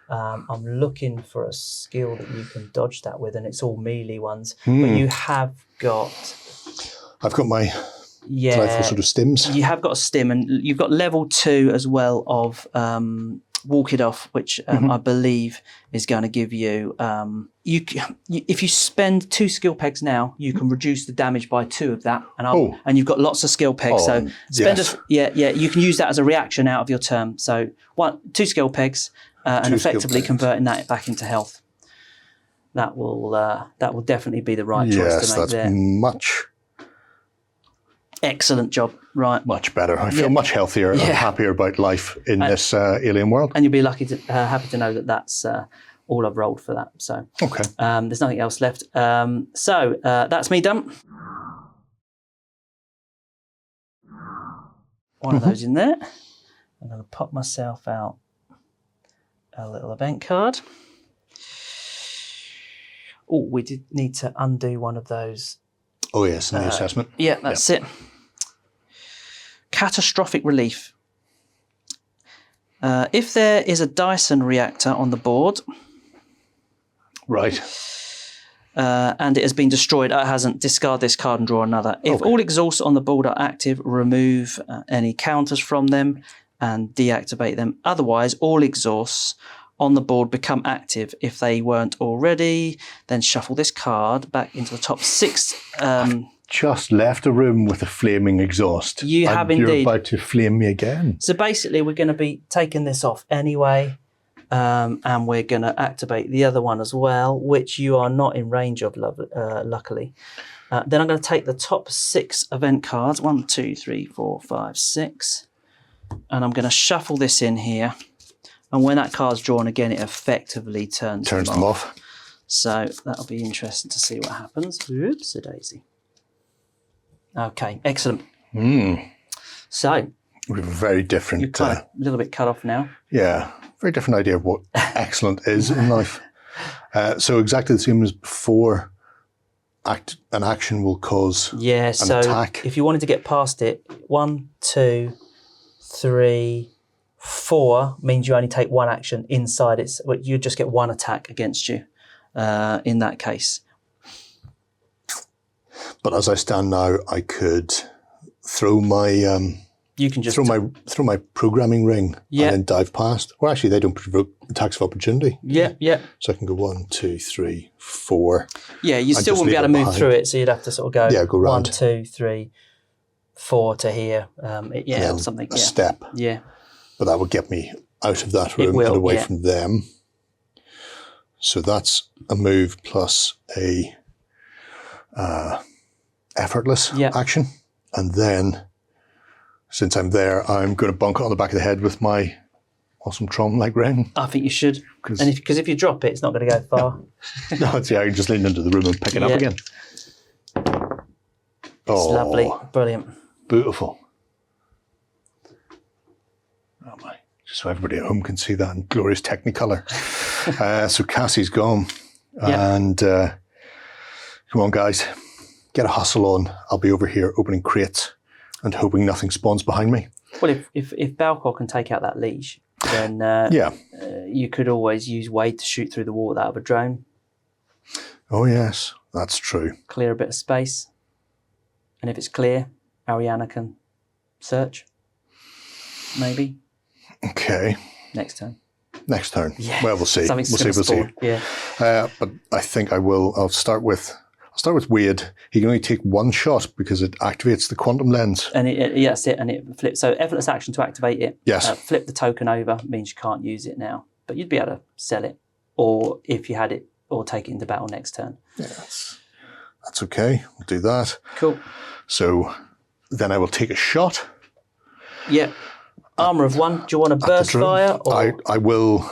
I'm looking for a skill that you can dodge that with, and it's all melee ones. But you have got... I've got my delightful sort of stims. You have got a stim, and you've got level 2 as well of Walk It Off, which I believe is going to give you... if you spend 2 skill pegs now, you can reduce the damage by 2 of that, and you've got lots of skill pegs. So spend you can use that as a reaction out of your turn. So 2 skill pegs, and effectively converting that back into health. That will definitely be the right choice to make there. Yes, that's much. Excellent job. Right. Much better. I feel much healthier and happier about life in this alien world. And you'll be happy to know that that's all I've rolled for that. So okay. There's nothing else left. So that's me done. One of those in there. I'm going to pop myself out a little event card. Oh, we did need to undo one of those. Oh yes, in the assessment. Yeah, that's it. Catastrophic relief. If there is a Dyson reactor on the board, right, and it has been destroyed. It hasn't. Discard this card and draw another. If all exhausts on the board are active, remove any counters from them and deactivate them. Otherwise, all exhausts on the board become active if they weren't already. Then shuffle this card back into the top 6. Just left a room with a flaming exhaust. You have indeed. You're about to flame me again. So basically, we're going to be taking this off anyway, and we're going to activate the other one as well, which you are not in range of, luckily. Then I'm going to take the top 6 event cards, 1, 2, 3, 4, 5, 6, and I'm going to shuffle this in here. And when that card's drawn again, it effectively turns them off. So that'll be interesting to see what happens. Oops-a-daisy. Okay, excellent. So we have a very different... You're kind of a little bit cut off now. Yeah, very different idea of what excellent is in life. So exactly the same as before, an action will cause an attack. If you wanted to get past it, 1, 2, 3, 4 means you only take 1 action inside it. You just get 1 attack against you in that case. But as I stand now, I could throw my you can just throw my programming ring and then dive past. Well, actually, they don't provoke attacks of opportunity. Yeah. So I can go 1, 2, 3, 4. Yeah, you still wouldn't be able to move through it, so you'd have to sort of go round. 1, 2, 3, 4 to here. Or something. A step. Yeah. But that would get me out of that room and away from them. So that's a move plus a effortless action. And then, since I'm there, I'm going to bunk it on the back of the head with my awesome Tron-like ring. I think you should. Because if you drop it, it's not going to go far. No, I can just lean into the room and pick it up again. It's lovely. Brilliant. Beautiful. Oh my. Just so everybody at home can see that in glorious Technicolor. So Cassie's gone. And come on, guys. Get a hustle on. I'll be over here opening crates and hoping nothing spawns behind me. Well, if Balcor can take out that leash, then you could always use Wade to shoot through the wall with that of a drone. Oh, yes. That's true. Clear a bit of space. And if it's clear, Ariana can search. Maybe. Okay. Next turn. Yeah. Well, we'll see. We'll see. Yeah. But I think I will. I'll start with Wade. He can only take 1 shot because it activates the quantum lens. And that's it. And it flips. So effortless action to activate it. Yes. Flip the token over means you can't use it now, but you'd be able to sell it, or if you had it, or take it into battle next turn. Yeah, that's okay. We'll do that. Cool. So then I will take a shot. Yeah. Armor of 1. Do you want to burst fire? Or? I will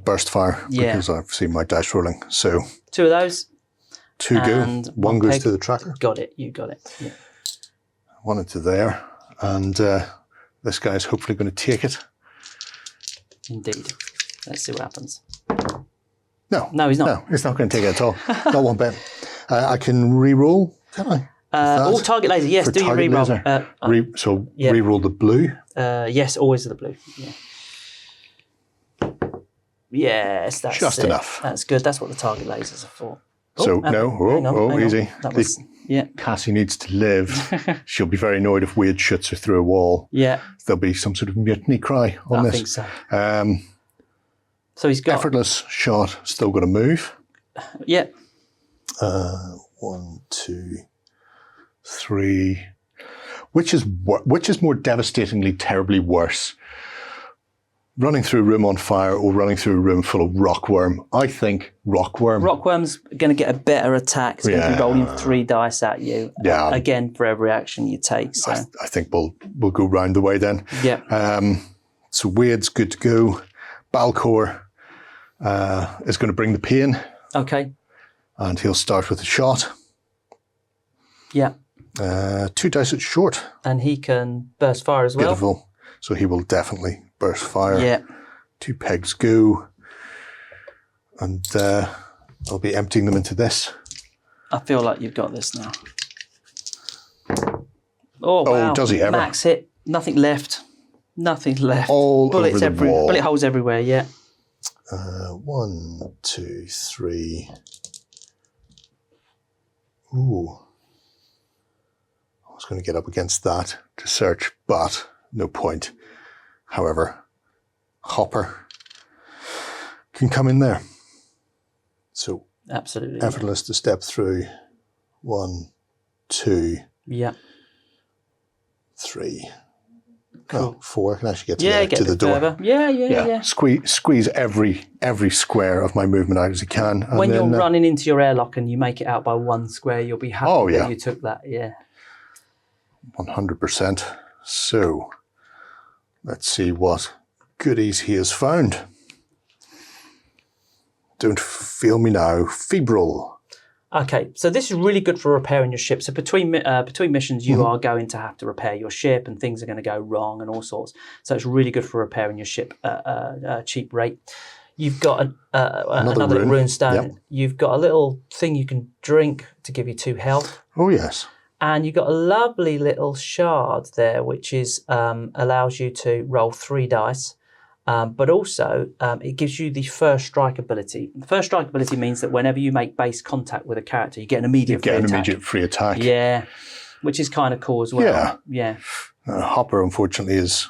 burst fire because I've seen my dice rolling. So 2 of those. 2 go. 1 goes to the tracker. Got it. You got it. Yeah. 1 into there. And this guy's hopefully going to take it. Indeed. Let's see what happens. No, he's not. No, he's not going to take it at all. Not 1 bit. I can re-roll, can I? All target laser. Yes, do your re-roll. Re-roll the blue. Yes, always the blue. Yeah. Yes, that's just enough. That's good. That's what the target lasers are for. Easy. That was, Cassie needs to live. She'll be very annoyed if Wade shoots her through a wall. Yeah. There'll be some sort of mutiny cry on this. I think so. So he's got... Effortless shot, still got to move. Yeah. 1, 2, 3. Which is more devastatingly, terribly worse? Running through a room on fire or running through a room full of rockworm? I think rockworm. Rockworm's going to get a better attack. It's going to be rolling 3 dice at you. Yeah. Again, for every action you take. So I think we'll go round the way then. Yeah. So Wade's good to go. Balcor is going to bring the pain. Okay. And he'll start with a shot. Yeah. 2 dice at short. And he can burst fire as well. Beautiful. So he will definitely burst fire. Yeah. 2 pegs go. And I'll be emptying them into this. I feel like you've got this now. Oh, wow. Does he ever? Max hit. Nothing left. Nothing left. All bullets over the wall. Bullet holes everywhere, yeah. 1, 2, 3, Ooh. I was going to get up against that to search, but no point. However, Hopper can come in there. So absolutely effortless to step through. 1, 2, yeah 3. cool. Oh, 4. I can actually get to, Yeah, the, get to a the bit door. further. Yeah. Squeeze every square of my movement out as I can. And When then, you're running into your airlock and you make it out by 1 square, you'll be happy that you took that. Yeah. 100%. So let's see what goodies he has found. Don't fail me now. Febrile. Okay, so this is really good for repairing your ship. So between missions, you are going to have to repair your ship, and things are going to go wrong and all sorts. So it's really good for repairing your ship at a cheap rate. You've got another little rune stone. Yep. You've got a little thing you can drink to give you 2 health. Oh yes. And you've got a lovely little shard there, which is allows you to roll 3 dice. But also, it gives you the first strike ability. The first strike ability means that whenever you make base contact with a character, you get an immediate free attack. Yeah, which is kind of cool as well. Yeah. Hopper, unfortunately, is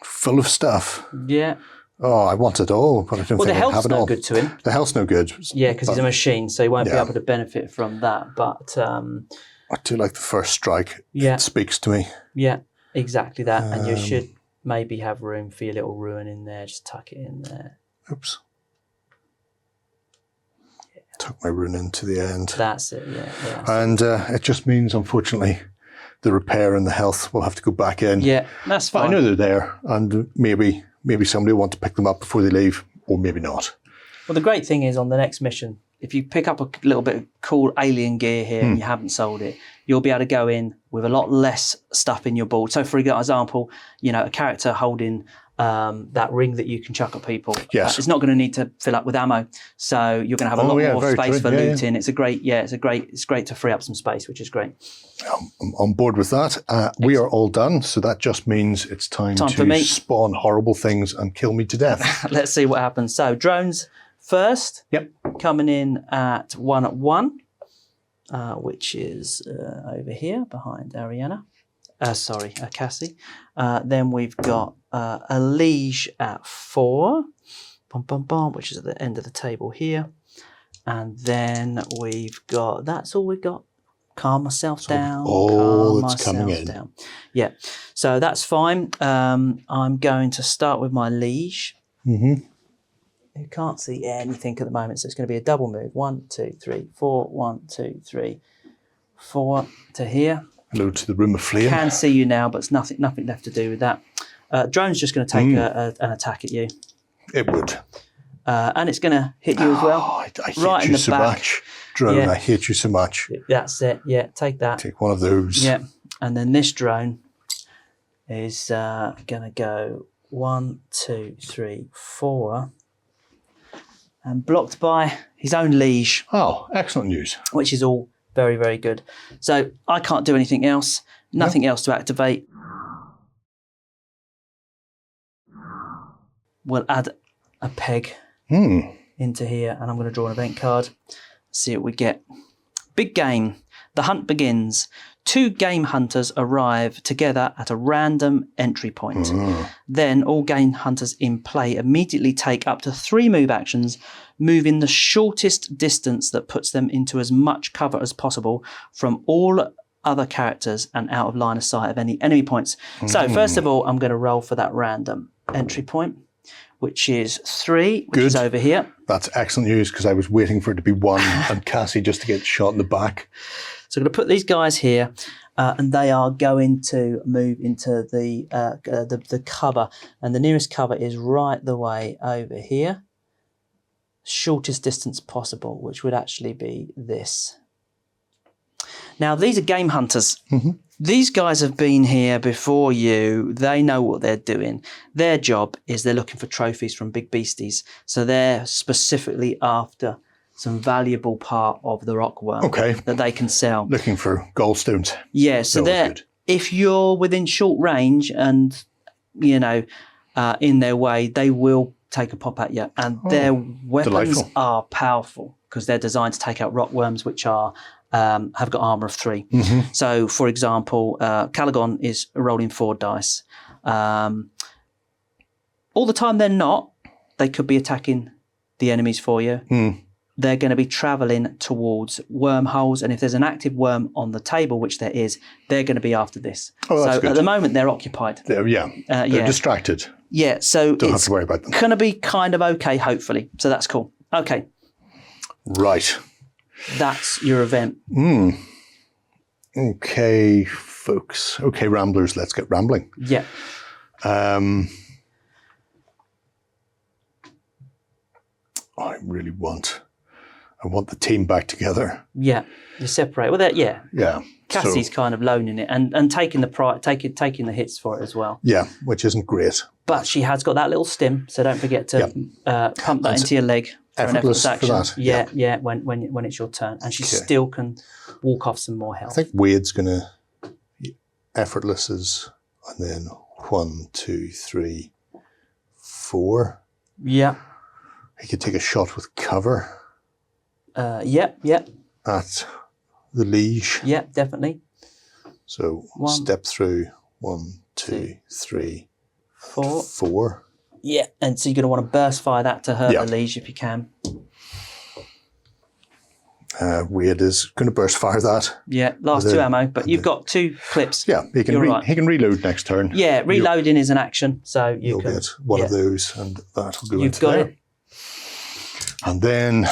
full of stuff. Yeah. Oh, I want it all, but I don't think I have it all. The health's no good to him. The health's no good. Yeah, because he's a machine, so he won't be able to benefit from that. But I do like the first strike. Yeah. It speaks to me. Yeah, exactly that. And you should maybe have room for your little ruin in there. Just tuck it in there. Oops. Yeah. Tuck my ruin into the end. That's it, yeah. And it just means, unfortunately, the repair and the health will have to go back in. Yeah, that's fine. But I know they're there, and maybe somebody will want to pick them up before they leave, or maybe not. Well, the great thing is on the next mission, if you pick up a little bit of cool alien gear here and you haven't sold it, you'll be able to go in with a lot less stuff in your board. So, for example, a character holding that ring that you can chuck at people. Yes, it's not going to need to fill up with ammo, so you're going to have a lot more space for looting. It's great to free up some space, which is great. I'm on board with that. We are all done, so that just means it's time to spawn horrible things and kill me to death. Let's see what happens. So, drones first. Yep. Coming in at 1 at 1, which is over here behind Ariana. Cassie. Then we've got a liege at 4, which is at the end of the table here. And then we've got, that's all we've got. Calm myself down. Oh, it's coming in. Down. Yeah, so that's fine. I'm going to start with my liege. Mm-hmm. You can't see anything at the moment, so it's going to be a double move. 1, 2, 3, 4. 1, 2, 3, 4 to here. Hello to the room of flame. Can see you now, but it's nothing left to do with that. Drone's just going to take an attack at you. It would. And it's going to hit you as well. I hate you so much. Drone, I hate you so much. That's it. Yeah, take that. Take one of those. Yeah. And then this drone is going to go 1, 2, 3, 4. And blocked by his own liege. Oh, excellent news. Which is all very, very good. So I can't do anything else. Nothing else to activate. We'll add a peg into here, and I'm going to draw an event card. See what we get. Big game. The hunt begins. 2 game hunters arrive together at a random entry point. Then all game hunters in play immediately take up to 3 move actions, moving the shortest distance that puts them into as much cover as possible from all other characters and out of line of sight of any enemy points. So first of all, I'm going to roll for that random entry point, which is 3, which is over here. That's excellent news, because I was waiting for it to be 1 and Cassie just to get shot in the back. So I'm going to put these guys here, and they are going to move into the cover. And the nearest cover is right the way over here. Shortest distance possible, which would actually be this. Now, these are game hunters. These guys have been here before you. They know what they're doing. Their job is they're looking for trophies from big beasties. So they're specifically after some valuable part of the rockworm that they can sell. Looking for gallstones. Yeah, so if you're within short range and, in their way, they will take a pop at you. And their weapons are powerful because they're designed to take out rockworms, which are have got armor of 3. So, for example, Caligon is rolling 4 dice. All the time they're not, they could be attacking the enemies for you. They're going to be travelling towards wormholes, and if there's an active worm on the table, which there is, they're going to be after this. Oh, that's so good. At the moment, they're occupied. They're distracted. Yeah, so Don't have to worry about them. Going to be kind of okay, hopefully. So that's cool. Okay. Right. That's your event. Okay, folks. Okay, ramblers, let's get rambling. Yeah. I really want the team back together. Yeah, you separate. Well, that yeah. Cassie's so, kind of loaning it and taking taking the hits for it as well. Yeah, which isn't great. But she has got that little stim, so don't forget to pump that into your leg for an effortless action. For that. Yeah. When it's your turn, and she still can walk off some more health. I think Wade's gonna effortlesses, and then 1, 2, 3, 4. Yeah. He could take a shot with cover. Yep. At the liege. Yep, definitely. So step through 1, 2, 3, 4. Yeah, and so you're going to want to burst fire that to hurt the liege if you can. Wade is going to burst fire that. Yeah, last 2 ammo, but you've got 2 clips. Yeah, he can he can reload next turn. Yeah, reloading is an action, so you'll get one of those, and that'll go into there. You've got it. And then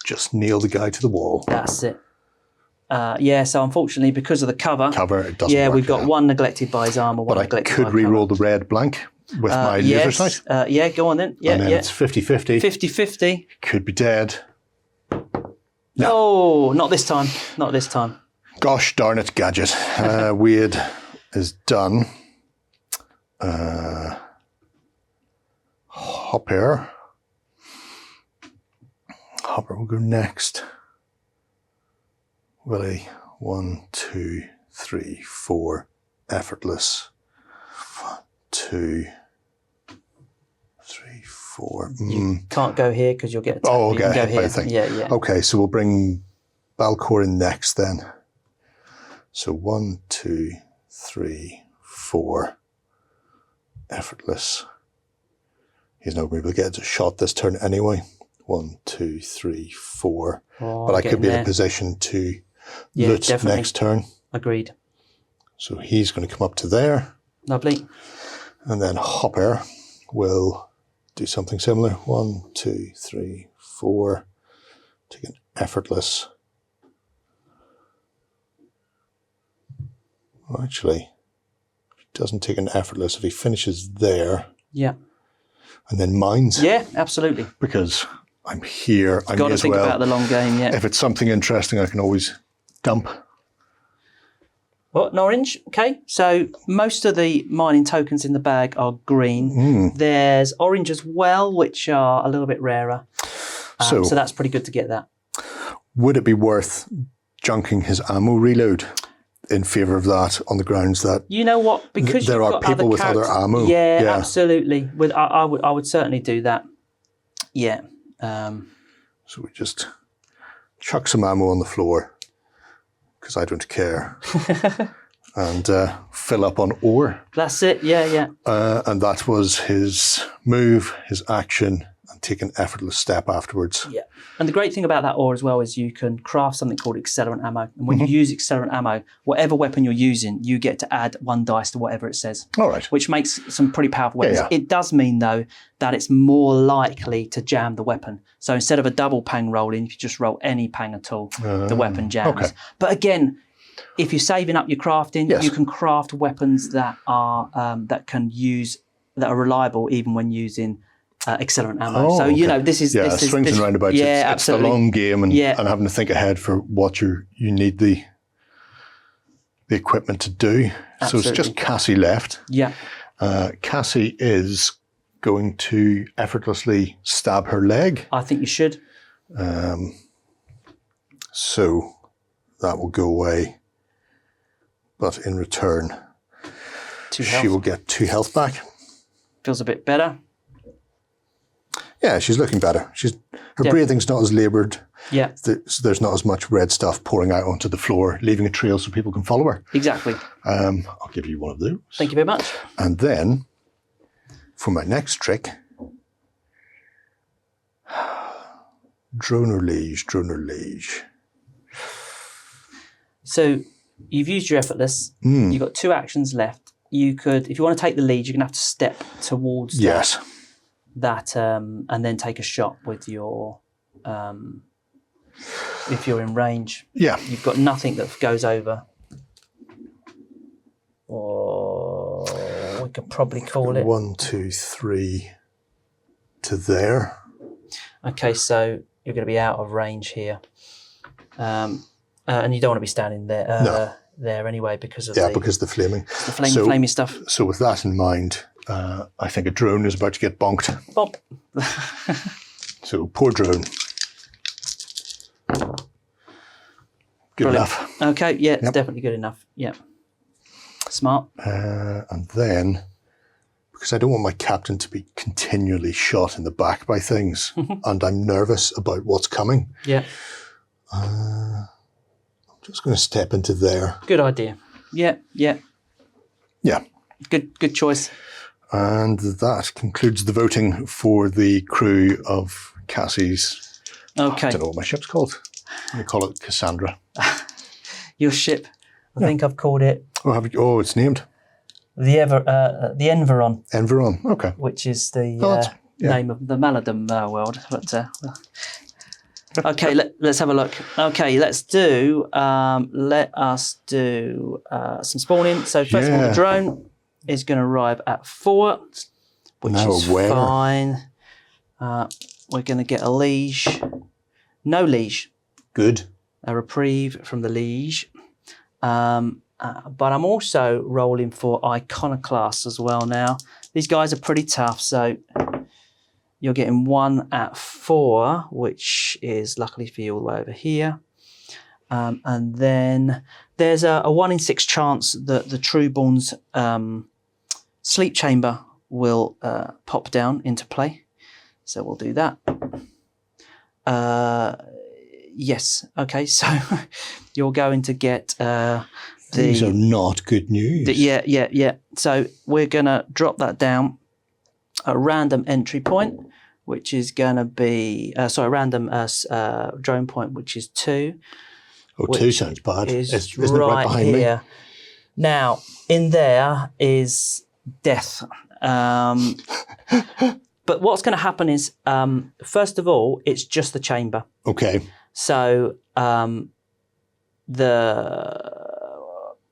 just nail the guy to the wall. That's it. So unfortunately, because of the cover, it doesn't work. We've got one neglected by his armor, one neglected by But I could re-roll the red blank with my laser sight. Go on then. Yeah, and then it's 50-50. 50-50. Could be dead. No. Oh, not this time. Not this time. Gosh darn it, Gadget. Wade is done. Hopper will go next. Willie, 1, 2, 3, 4, effortless. 2, 3, 4. You can't go here because you'll get attacked. Oh, okay. You can go here. Thing. Yeah. Okay, so we'll bring Balcor in next then. So 1, 2, 3, 4, effortless. He's not going to be able to get a shot this turn anyway. 1, 2, 3, 4. But I could be in a position to loot definitely. next turn. Agreed. So he's going to come up to there. Lovely. And then Hopper will do something similar. 1, 2, 3, 4. Take an effortless. Well, actually, if he doesn't take an effortless, if he finishes there. Yeah. And then mines. Yeah, absolutely. Because I'm here. You've got to think about the long game, yeah. If it's something interesting, I can always dump. Well, an orange. Okay, so most of the mining tokens in the bag are green. There's orange as well, which are a little bit rarer. So that's pretty good to get that. Would it be worth junking his ammo reload in favour of that on the grounds that you know what? Because there are people with other ammo? Yeah, absolutely. I would certainly do that. Yeah. So we just chuck some ammo on the floor because I don't care, and fill up on ore. That's it. Yeah. And that was his move, his action, and take an effortless step afterwards. Yeah. And the great thing about that ore as well is you can craft something called Accelerant Ammo. And when you use Accelerant Ammo, whatever weapon you're using, you get to add 1 dice to whatever it says. All right. Which makes some pretty powerful weapons. Yeah. It does mean, though, that it's more likely to jam the weapon. So instead of a double pang rolling, if you just roll any pang at all, the weapon jams. Okay. But again, if you're saving up your crafting, you can craft weapons that are that are reliable even when using Accelerant Ammo. So this is swings and roundabouts. Yeah, it's the long game, and having to think ahead for what you need the equipment to do. Absolutely. So it's just Cassie left. Yeah. Cassie is going to effortlessly stab her leg. I think you should. So that will go away, but in return, she will get 2 health back. Feels a bit better. Yeah, she's looking better. Her breathing's not as laboured. Yeah. There's not as much red stuff pouring out onto the floor, leaving a trail so people can follow her. Exactly. I'll give you one of those. Thank you very much. And then, for my next trick, drone or liege, drone or liege. So you've used your effortless. You've got 2 actions left. You could, if you want to take the lead, you're going to have to step towards that and then take a shot with your, if you're in range. Yeah. You've got nothing that goes over. Or we could probably call it 1, 2, 3 to there. Okay, so you're going to be out of range here. And you don't want to be standing there there anyway because of because the flaming. The flamey stuff. So with that in mind, I think a drone is about to get bonked. Bonk. So poor drone. Good enough. Okay, yeah, it's definitely good enough. Yeah. Smart. And then, because I don't want my captain to be continually shot in the back by things, and I'm nervous about what's coming. Yeah. I'm just going to step into there. Good idea. Yeah. Good choice. And that concludes the voting for the crew of Cassie's. Okay. I don't know what my ship's called. I'm going to call it Cassandra. Your ship. I think I've called it. Oh, it's named the Enveron. Enveron. Okay. Which is the name of the Maladam world. But okay, let's have a look. Okay, let us do some spawning. So first of all, the drone is going to arrive at 4, which is fine. We're going to get a liege. No liege. Good. A reprieve from the liege. But I'm also rolling for Iconoclasts as well now. These guys are pretty tough, so you're getting 1 at 4, which is luckily for you all the way over here. And then there's a 1 in 6 chance that the Trueborn's sleep chamber will pop down into play. So we'll do that. Yes. Okay. So you're going to get these are not good news. Yeah. So we're going to drop that down a random entry point, which is going to be a random drone point, which is 2. Oh, 2 sounds bad. Isn't it right behind here. me? Now in there is death. But what's going to happen is, first of all, it's just the chamber. Okay. So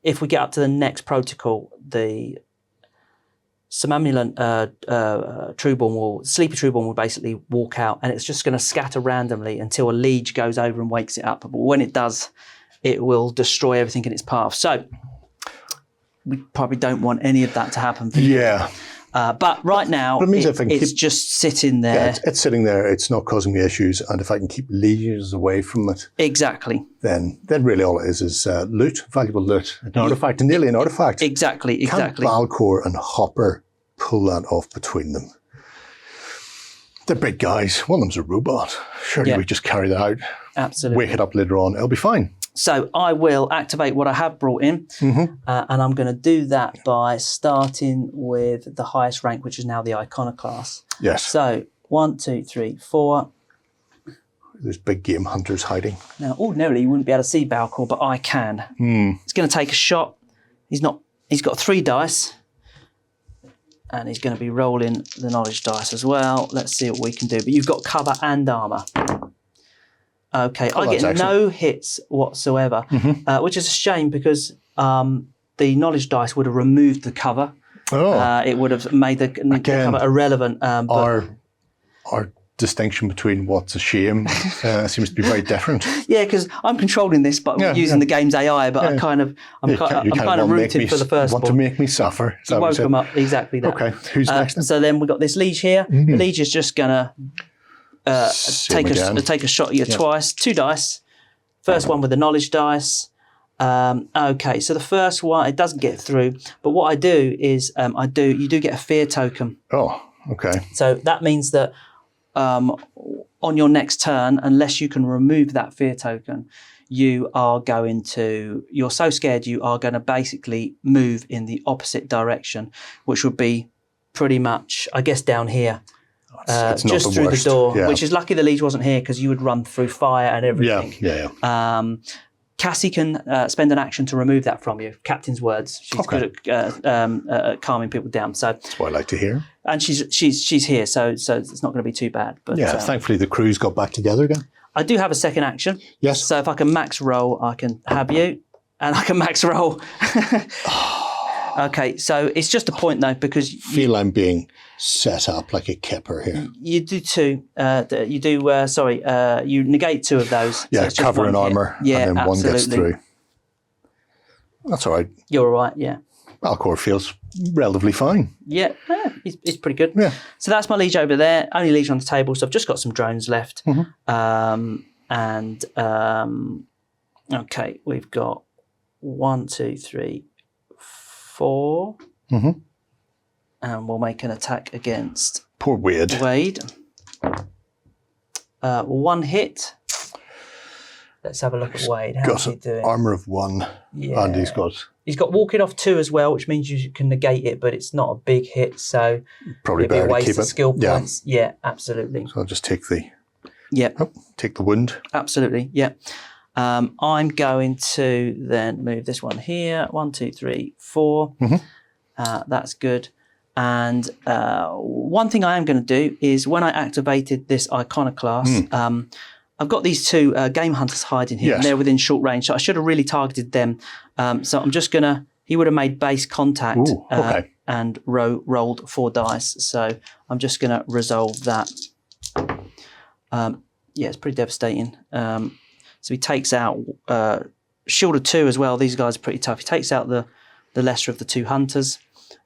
if we get up to the next protocol, the somnambulant sleepy Trueborn will basically walk out, and it's just going to scatter randomly until a liege goes over and wakes it up. But when it does, it will destroy everything in its path. So we probably don't want any of that to happen for you. Yeah. But right now, it's just sitting there. Yeah, it's sitting there. It's not causing me issues. And if I can keep lieges away from it, exactly, then really all it is loot, valuable loot, an artifact, an alien artifact. Exactly. Can't Balcor and Hopper pull that off between them? They're big guys. One of them's a robot. Surely we just carry that out. Absolutely. Wake it up later on. It'll be fine. So I will activate what I have brought in, and I'm going to do that by starting with the highest rank, which is now the Iconoclast. Yes. So 1, 2, 3, 4. There's big game hunters hiding. Now, ordinarily you wouldn't be able to see Balcor, but I can. He's going to take a shot. He's got 3 dice, and he's going to be rolling the knowledge dice as well. Let's see what we can do. But you've got cover and armor. Okay, I get no hits whatsoever, which is a shame because the knowledge dice would have removed the cover. Oh. It would have made the cover irrelevant. Our distinction between what's a shame seems to be very different. Yeah, because I'm controlling this, but using the game's AI. But I'm kind of rooting for the first one. Want to make me suffer? You woke them up exactly that. Okay, who's next? So then we've got this liege here. The liege is just gonna. Take a shot at you twice, 2 dice. First one with the knowledge dice. Okay, so the first one, it doesn't get through. But what I do is you do get a fear token. Oh, okay. So that means that on your next turn, unless you can remove that fear token, you're so scared you are going to basically move in the opposite direction, which would be pretty much, I guess, down here. It's not just through worst. the door, Yeah. which is lucky the liege wasn't here, because you would run through fire and everything. Yeah. Cassie can spend an action to remove that from you. Captain's words. She's good at calming people down. So that's what I like to hear. And she's here, so it's not going to be too bad. But thankfully the crew's got back together again. I do have a second action. Yes. So if I can max roll, I can have you, and I can max roll. Okay, so it's just a point though, because feel I'm being set up like a kipper here. You do two. You negate two of those. Yeah, so cover and armor, and then absolutely. one gets through. That's all right. You're all right. Yeah. Alcor feels relatively fine. Yeah, he's pretty good. Yeah. So that's my liege over there. Only liege on the table, so I've just got some drones left. Okay, we've got 1, 2, 3, 4. And we'll make an attack against poor Wade. One hit. Let's have a look at Wade. How's he doing? Armor of 1, and he's got walking off 2 as well, which means you can negate it, but it's not a big hit, so probably it'd be a better waste to keep of it. skill points. Yeah, absolutely. So I'll just take the take the wound. Absolutely. Yeah. I'm going to then move this one here. 1, 2, 3, 4. That's good. And one thing I am going to do is, when I activated this iconoclast, I've got these 2 game hunters hiding here. Yes. And they're within short range, so I should have really targeted them. So I'm just going to... He would have made base contact and rolled 4 dice. So I'm just going to resolve that. It's pretty devastating. So he takes out shield of 2 as well. These guys are pretty tough. He takes out the lesser of the 2 hunters.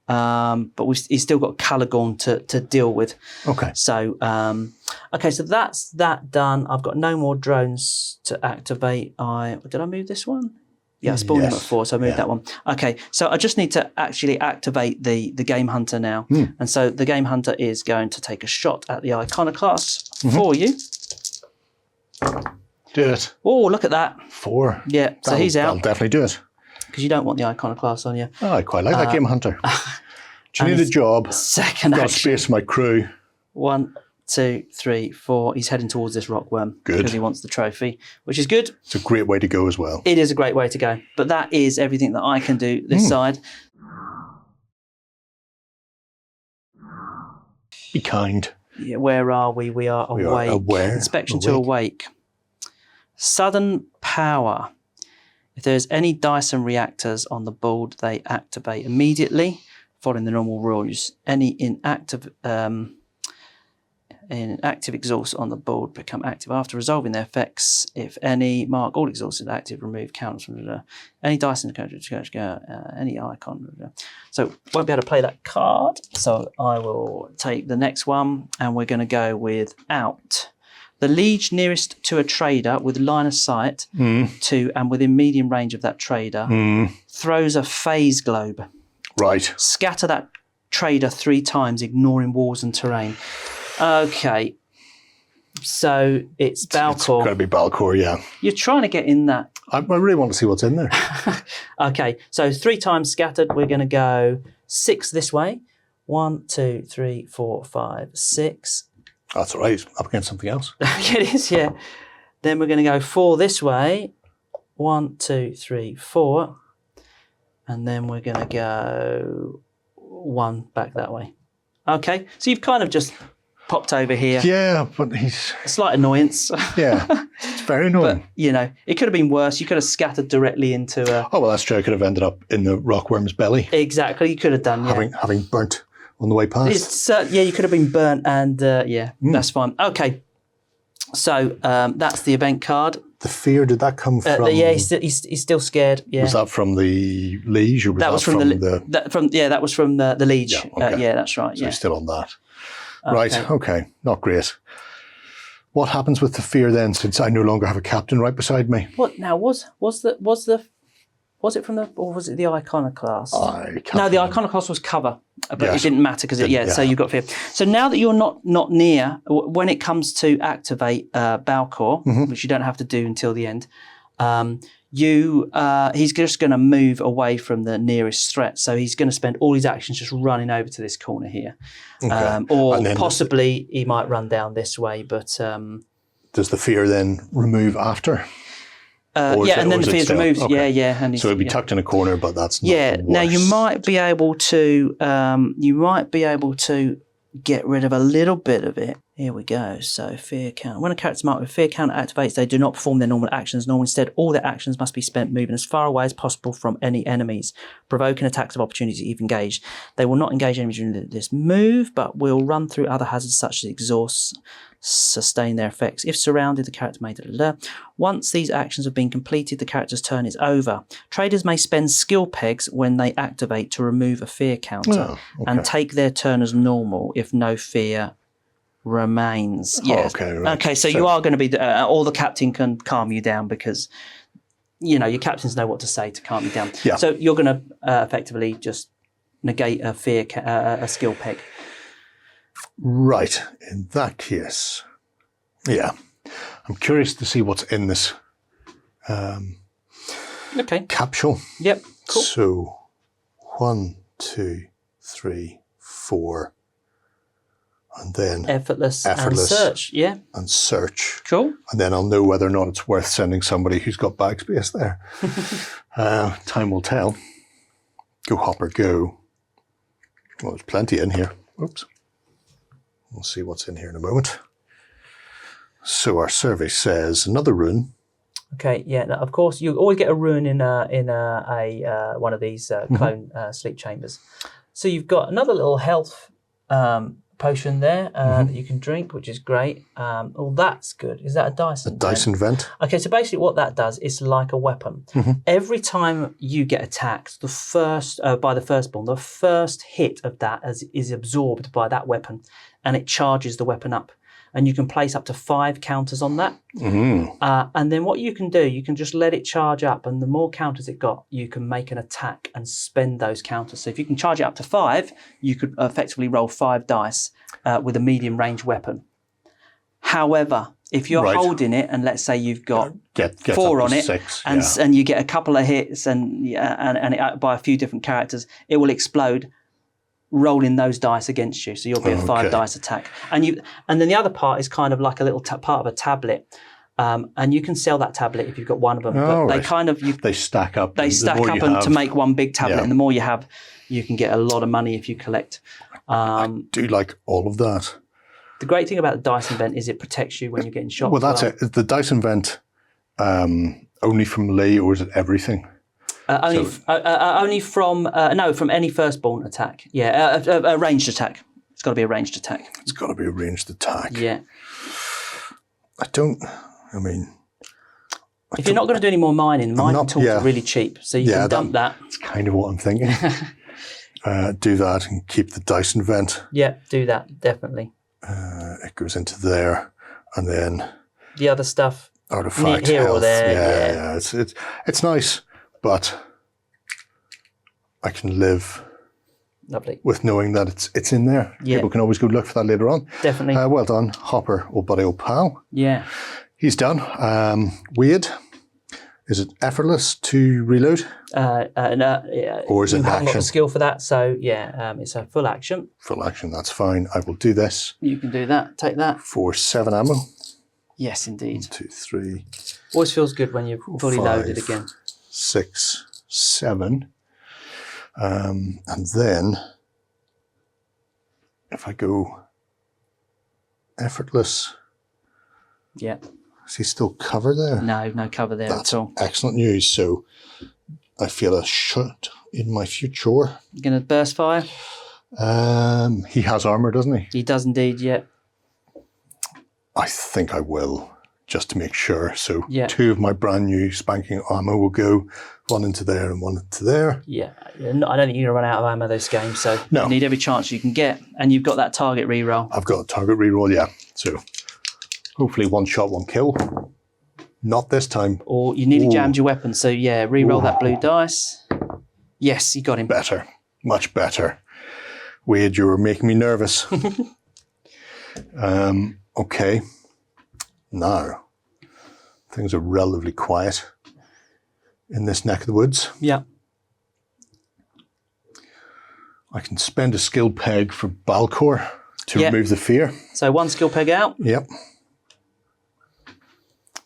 But he's still got Caligorn to deal with. Okay. So, so that's that done. I've got no more drones to activate. Did I move this one? Yeah, I spawned him at 4, so I moved that one. Okay, so I just need to actually activate the Game Hunter now. And so the Game Hunter is going to take a shot at the Iconoclast for you. Do it. Oh, look at that. 4. Yeah, so he's out. That'll definitely do it. Because you don't want the Iconoclast on you. Oh, I quite like that Game Hunter. Do you need a job? Second got action. Space for my crew. 1, 2, 3, 4. He's heading towards this rockworm. Good. Because he wants the trophy, which is good. It's a great way to go as well. It is a great way to go. But that is everything that I can do this side. Be kind. Yeah, where are we? We are awake. Aware. Inspection to awake. Sudden power. If there's any Dyson reactors on the board, they activate immediately, following the normal rules. Any inactive exhausts on the board become active after resolving their effects. If any, mark all exhausts as active, remove counters from any Dyson, any icon. So won't be able to play that card. So I will take the next one, and we're going to go with out. The liege nearest to a trader with line of sight to and within medium range of that trader throws a phase globe. Right. Scatter that trader 3 times, ignoring walls and terrain. Okay. So it's Balcor. It's got to be Balcor, yeah. You're trying to get in that. I really want to see what's in there. Okay. So 3 times scattered. We're going to go 6 this way. 1, 2, 3, 4, 5, 6. That's all right. Up against something else. It is, yeah. Then we're going to go 4 this way. 1, 2, 3, 4. And then we're going to go 1 back that way. Okay. So you've kind of just popped over here. Yeah, but he's... A slight annoyance. Yeah, it's very annoying. But, you know, it could have been worse. You could have scattered directly into a... Oh, well, that's true. I could have ended up in the rockworm's belly. Exactly. You could have done, yeah. Having burnt on the way past. Yeah, you could have been burnt, and that's fine. Okay, so that's the event card. The fear, did that come from? Yeah, he's still scared. Yeah. Was that from the liege, or was that was from that was from the liege. Yeah, okay. Yeah, that's right. So he's still on that. Right. Okay. Not great. What happens with the fear then, since I no longer have a captain right beside me? What now? Was it from the, or was it the Iconoclast? No, the Iconoclast was cover. but it didn't matter because so you've got fear. So now that you're not near, when it comes to activate Balcor, which you don't have to do until the end, he's just going to move away from the nearest threat. So he's going to spend all his actions just running over to this corner here, or possibly he might run down this way. But does the fear then remove after? And then the fear's removed. Okay. And so it'd be tucked in a corner, but that's not the worst. Now you might be able to get rid of a little bit of it. Here we go. So fear count. When a character's marked with fear count activates, they do not perform their normal actions. Instead, all their actions must be spent moving as far away as possible from any enemies, provoking attacks of opportunity if engaged. They will not engage enemies during this move, but will run through other hazards such as exhaust, sustain their effects. If surrounded, the character may... Once these actions have been completed, the character's turn is over. Traders may spend skill pegs when they activate to remove a fear counter and take their turn as normal if no fear remains. Yes. Okay, so you are going to be... or the captain can calm you down because, your captains know what to say to calm you down. Yeah. So you're going to effectively just negate a a skill peg. Right. In that case, I'm curious to see what's in this capsule. Yep. Cool. So 1, 2, 3, 4, and then effortless and search. Yeah. And search. Cool. And then I'll know whether or not it's worth sending somebody who's got bag space there. Time will tell. Go Hopper, go. Well, there's plenty in here. Oops. We'll see what's in here in a moment. So our survey says another rune. Okay, yeah. Now, of course, you always get a rune in one of these clone sleep chambers. So you've got another little health potion there that you can drink, which is great. That's good. Is that a Dyson? A Dyson vent. Okay, so basically what that does is like a weapon. Every time you get attacked, the first by the firstborn, the first hit of that is absorbed by that weapon, and it charges the weapon up. And you can place up to 5 counters on that. And then what you can do, you can just let it charge up, and the more counters it got, you can make an attack and spend those counters. So if you can charge it up to 5, you could effectively roll 5 dice with a medium range weapon. However, if you're holding it, and let's say you've got 4 on it, 6, and you get a couple of hits and it, by a few different characters, it will explode, rolling those dice against you, so you'll be a 5 dice attack. And then the other part is kind of like a little part of a tablet, and you can sell that tablet if you've got one of them. But they stack up. They stack up to make one big tablet, and the more you have, you can get a lot of money if you collect. I do like all of that. The great thing about the Dyson vent is it protects you when you're getting shot. Well, that's it. Is the Dyson vent only from melee, or is it everything? Only from from any firstborn attack. Yeah, a ranged attack. It's got to be a ranged attack. It's got to be a ranged attack. Yeah. If you're not going to do any more mining tools are really cheap, so you can dump that. That's kind of what I'm thinking. Do that and keep the Dyson vent. Yeah, do that, definitely. It goes into there, and then the other stuff. Artifact here health. Or there. Yeah. It's nice. But I can live with knowing that it's in there. Yeah. People can always go look for that later on. Definitely. Well done, Hopper, old buddy, old pal. Yeah. He's done. Wade, is it effortless to reload? Or is it an action? Got the skill for that, so it's a full action. Full action, that's fine. I will do this. You can do that. Take that. For 7 ammo. Yes, indeed. 1, 2, 3. Always feels good when you're fully loaded again. 6, 7. And then if I go effortless. Yeah. Is he still cover there? No cover there at all. Excellent news. So I feel a shot in my future. You're going to burst fire? He has armor, doesn't he? He does indeed, yeah. I think I will, just to make sure. So 2 of my brand new spanking ammo will go, 1 into there and 1 into there. Yeah, I don't think you're going to run out of ammo this game, so you need every chance you can get. And you've got that target reroll. I've got a target reroll, yeah. So hopefully 1 shot, 1 kill. Not this time. Or you nearly jammed your weapon, so reroll that blue dice. Yes, you got him. Better, much better. Wade, you were making me nervous. Okay. Now, things are relatively quiet in this neck of the woods. Yeah. I can spend a skill peg for Balcor to remove the fear. So 1 skill peg out. Yep.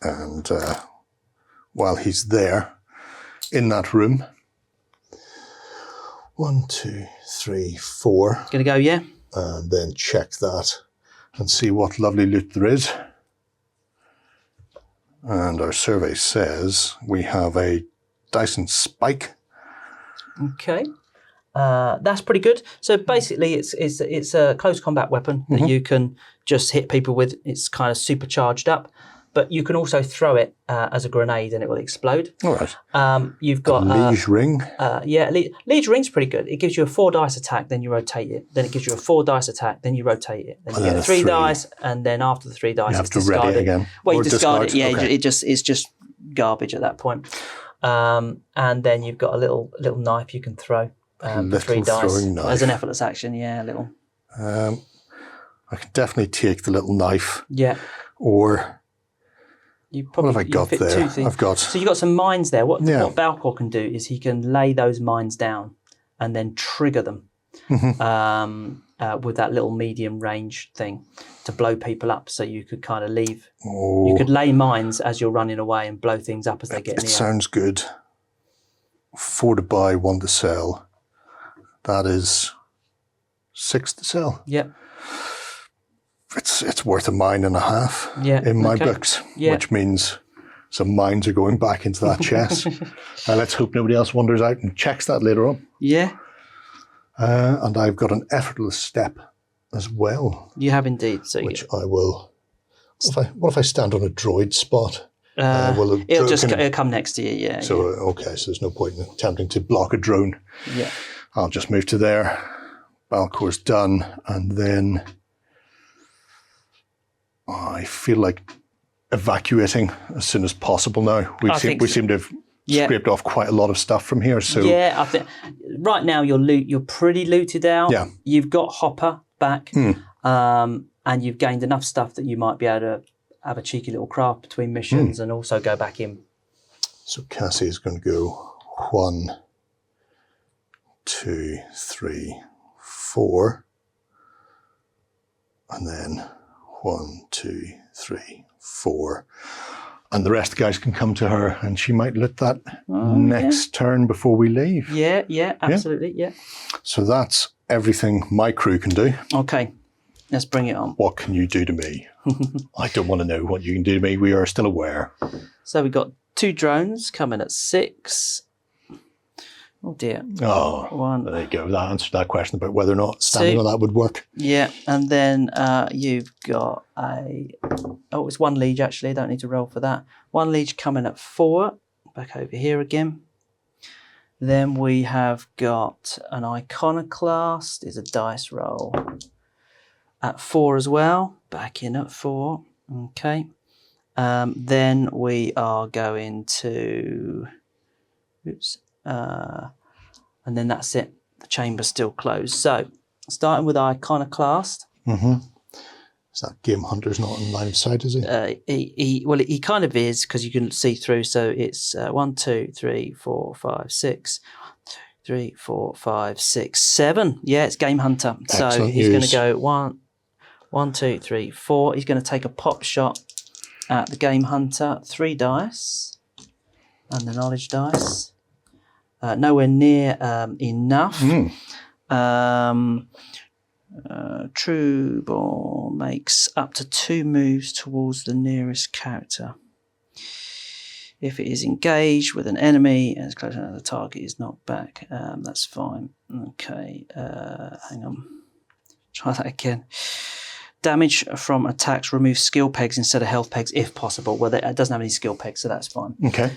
And while he's there in that room, 1, 2, 3, 4. Going to go, yeah. And then check that and see what lovely loot there is. And our survey says we have a Dyson Spike. Okay. That's pretty good. So basically it's a close combat weapon that you can just hit people with. It's kind of supercharged up. But you can also throw it as a grenade and it will explode. All right. You've got Liege Ring. Liege Ring's pretty good. It gives you a 4 dice attack, then you rotate it. Then it gives you a 4 dice attack, then you rotate it. Then you get 3 dice, and then after the 3 dice, you have it's to ready discarded. it again. Well, you discard it. Yeah, okay. it's just garbage at that point. And then you've got a little knife you can throw for 3 dice as an effortless action. Yeah, a little. I can definitely take the little knife. Yeah. Or. You probably, what have I got there? I've got. So you've got some mines there. What Balcor can do is he can lay those mines down and then trigger them with that little medium range thing to blow people up. So you could kind of leave. Oh. You could lay mines as you're running away and blow things up as they get near. It sounds good. 4 to buy, 1 to sell. That is 6 to sell. Yep. It's worth a mine and a half in my books, which means some mines are going back into that chest. Let's hope nobody else wanders out and checks that later on. Yeah. And I've got an effortless step as well. You have indeed. So which I will. What if I stand on a droid spot? It'll come next to you. Yeah. So okay, so there's no point in attempting to block a drone. Yeah. I'll just move to there. Balcor's done, and then. I feel like evacuating as soon as possible now. We seem to have scraped off quite a lot of stuff from here. So I think right now you're pretty looted out. Yeah. You've got Hopper back, and you've gained enough stuff that you might be able to have a cheeky little craft between missions and also go back in. So Cassie is going to go 1, 2, 3, 4, and then 1, 2, 3, 4. And the rest of the guys can come to her and she might loot that next turn before we leave. Yeah, absolutely, yeah. So that's everything my crew can do. Okay, let's bring it on. What can you do to me? I don't want to know what you can do to me. We are still aware. So we've got 2 drones coming at 6. Oh dear. Oh, 1. There you go. That answered that question about whether or not standing on that would work. Yeah, and then you've got it's 1 liege actually. I don't need to roll for that. 1 liege coming at 4. Back over here again. Then we have got an iconoclast. Is a dice roll at 4 as well. Back in at 4. Okay. Then we are going to. Oops. And then that's it. The chamber's still closed. So, starting with Iconoclast. Is that Game Hunter's not in line of sight, is he? He kind of is because you can see through. So it's 1, 2, 3, 4, 5, 6. 3, 4, 5, 6, 7. Yeah, it's Game Hunter. Excellent so he's going to news. go 1, 2, 3, 4. He's going to take a pop shot at the Game Hunter. 3 dice. And the knowledge dice. Nowhere near enough. True Ball makes up to 2 moves towards the nearest character. If it is engaged with an enemy and is close enough, the target is knocked back. That's fine. Okay, hang on. Try that again. Damage from attacks removes skill pegs instead of health pegs if possible. Well, it doesn't have any skill pegs, so that's fine. Okay.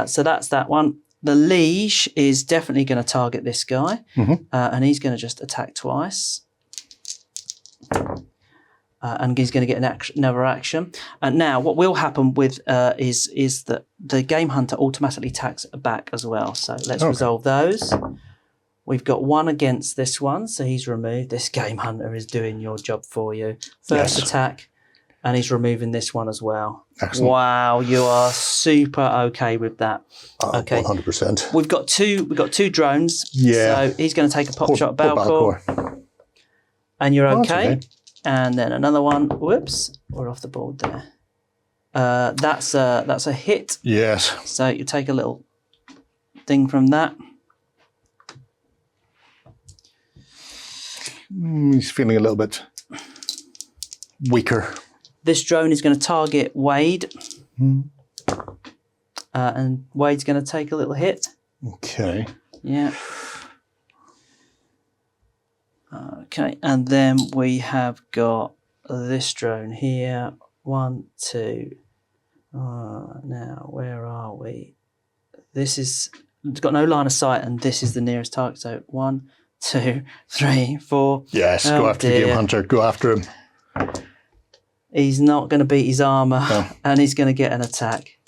So that's that one. The Liege is definitely going to target this guy, and he's going to just attack twice. And he's going to get another action. And now what will happen with is that the Game Hunter automatically attacks back as well. So let's resolve those. We've got 1 against this one, so he's removed. This Game Hunter is doing your job for you. First attack, and he's removing this one as well. Excellent. Wow, you are super okay with that. Okay, 100%. We've got two drones. Yeah. So he's going to take a pop shot Balcor. And you're okay. And then another one. Whoops, we're off the board there. That's a hit. Yes. So you take a little thing from that. He's feeling a little bit weaker. This drone is going to target Wade. And Wade's going to take a little hit. Okay. Yeah. Okay, and then we have got this drone here. 1, 2. Now, where are we? It's got no line of sight, and this is the nearest target. So 1, 2, 3, 4. Yes, go after the Game Hunter. Go after him. He's not going to beat his armor, and he's going to get an attack.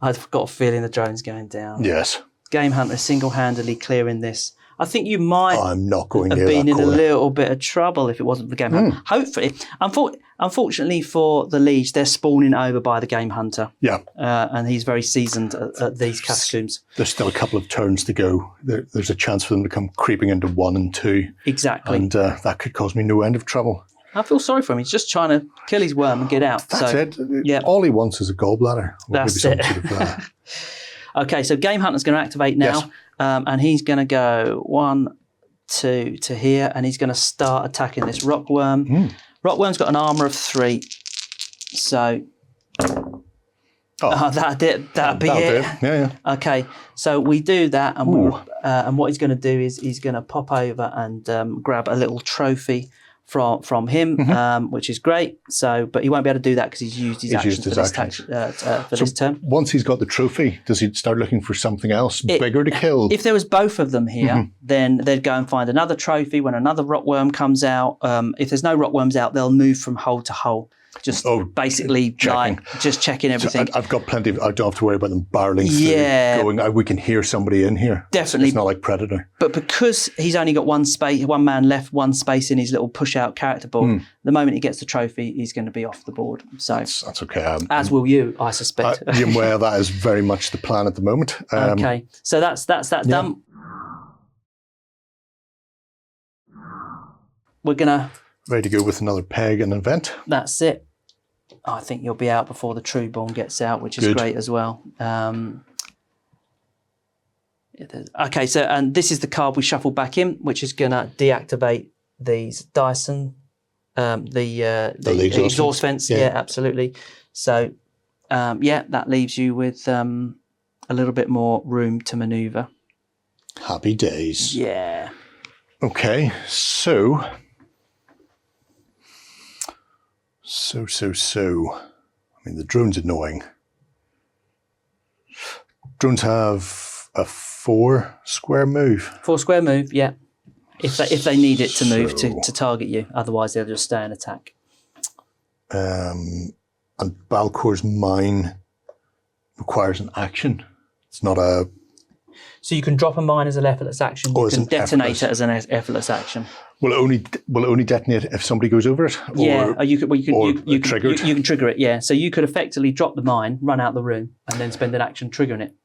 I've got a feeling the drone's going down. Yes. Game Hunter single-handedly clearing this. I think you might I'm not going have near been that in corner. a little bit of trouble if it wasn't for the Game Hunter. Hopefully. Unfortunately for the Liege, they're spawning over by the Game Hunter. Yeah. And he's very seasoned at these catacombs. There's still a couple of turns to go. There's a chance for them to come creeping into 1 and 2. Exactly. And that could cause me no end of trouble. I feel sorry for him. He's just trying to kill his worm and get out. That's it. Yeah. All he wants is a gallbladder. That's it. Okay, so Game Hunter's going to activate now. Yes. And he's going to go 1, 2 to here, and he's going to start attacking this rockworm. Rockworm's got an armor of 3. So that'd be it. Yeah. Okay, so we do that, and and what he's going to do is he's going to pop over and grab a little trophy from him, which is great. So, but he won't be able to do that because he's used his actions for this turn. Once he's got the trophy, does he start looking for something else bigger to kill? If there was both of them here, then they'd go and find another trophy. When another rockworm comes out, if there's no rockworms out, they'll move from hole to hole. Just basically just checking everything. So I've got plenty of, I don't have to worry about them barreling through, going, we can hear somebody in here. Definitely. It's not like Predator. But because he's only got one man left, one space in his little push-out character board, the moment he gets the trophy, he's going to be off the board. So that's okay. As will you, I suspect. Well, that is very much the plan at the moment. Okay, so that's that done. We're going to... Ready to go with another peg and event. That's it. I think you'll be out before the Trueborn gets out, which is great as well. Okay, so and this is the card we shuffle back in, which is going to deactivate these Dyson, the exhaust vents. Yeah, absolutely. So, that leaves you with a little bit more room to manoeuvre. Happy days. Yeah. Okay, so. I mean, the drone's annoying. Drones have a 4 square move. 4 square move, yeah. If they need it to move to target you, otherwise they'll just stay and attack. And Balcor's mine requires an action. It's not a. So you can drop a mine as an effortless action. You can detonate it as an effortless action. Will it only detonate if somebody goes over it? You can trigger it. You can trigger it. Yeah. So you could effectively drop the mine, run out the room, and then spend an action triggering it.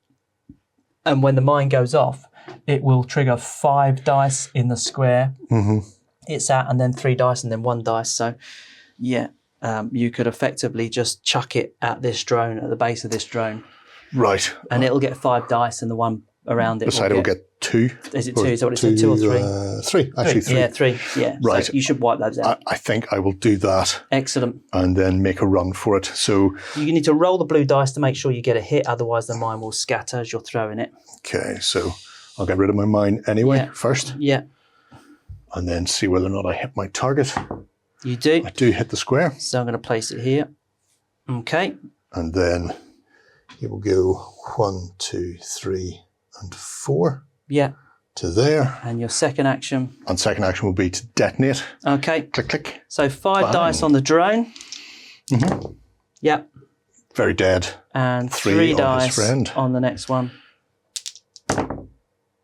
And when the mine goes off, it will trigger 5 dice in the square it's at, and then 3 dice, and then 1 dice. So, you could effectively just chuck it at this drone, at the base of this drone. Right. And it'll get 5 dice, and the one around it beside it will get 2. Is it 2? Is that what it said? 2 or 3? 3, actually 3. Yeah, 3. Yeah. Right. So you should wipe those out. I think I will do that. Excellent. And then make a run for it. So you need to roll the blue dice to make sure you get a hit, otherwise the mine will scatter as you're throwing it. Okay, so I'll get rid of my mine anyway first. Yeah. And then see whether or not I hit my target. You do. I do hit the square. So I'm going to place it here. Okay. And then it will go 1, 2, 3, and 4. Yeah. To there. And your second action. And second action will be to detonate. Okay. Click, click. So 5 dice on the drone. Yep. Very dead. And 3 dice on on the next one.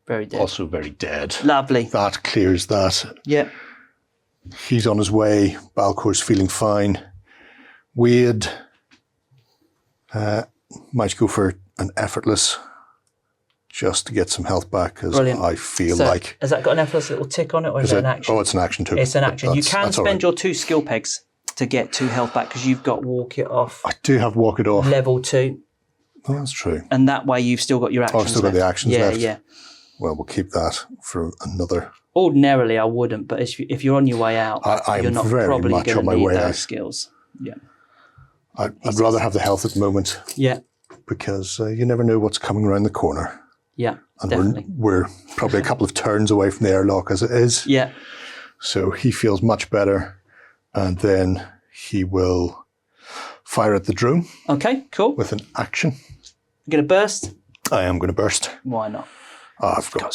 Very dead. Also very dead. Lovely. That clears that. Yeah. He's on his way. Balcor's feeling fine. Wade might go for an effortless just to get some health back, because I feel like... Has that got an effortless little tick on it, or is it an action? Oh, it's an action too. It's an action. You can spend right. your 2 skill pegs to get 2 health back, because you've got walk it off. I do have walk it off. Level 2. Oh, that's true. And that way you've still got your actions I've still got the actions left. Yeah. Well, we'll keep that for another... Ordinarily, I wouldn't, but if you're on your way out, you're not probably going to need those skills. Yeah. I'd rather have the health at the moment. Yeah. Because you never know what's coming around the corner. Yeah, and definitely. We're probably a couple of turns away from the airlock as it is. Yeah. So he feels much better, and then he will fire at the drone. Okay, cool. With an action. You're going to burst? I am going to burst. Why not? Oh, I've got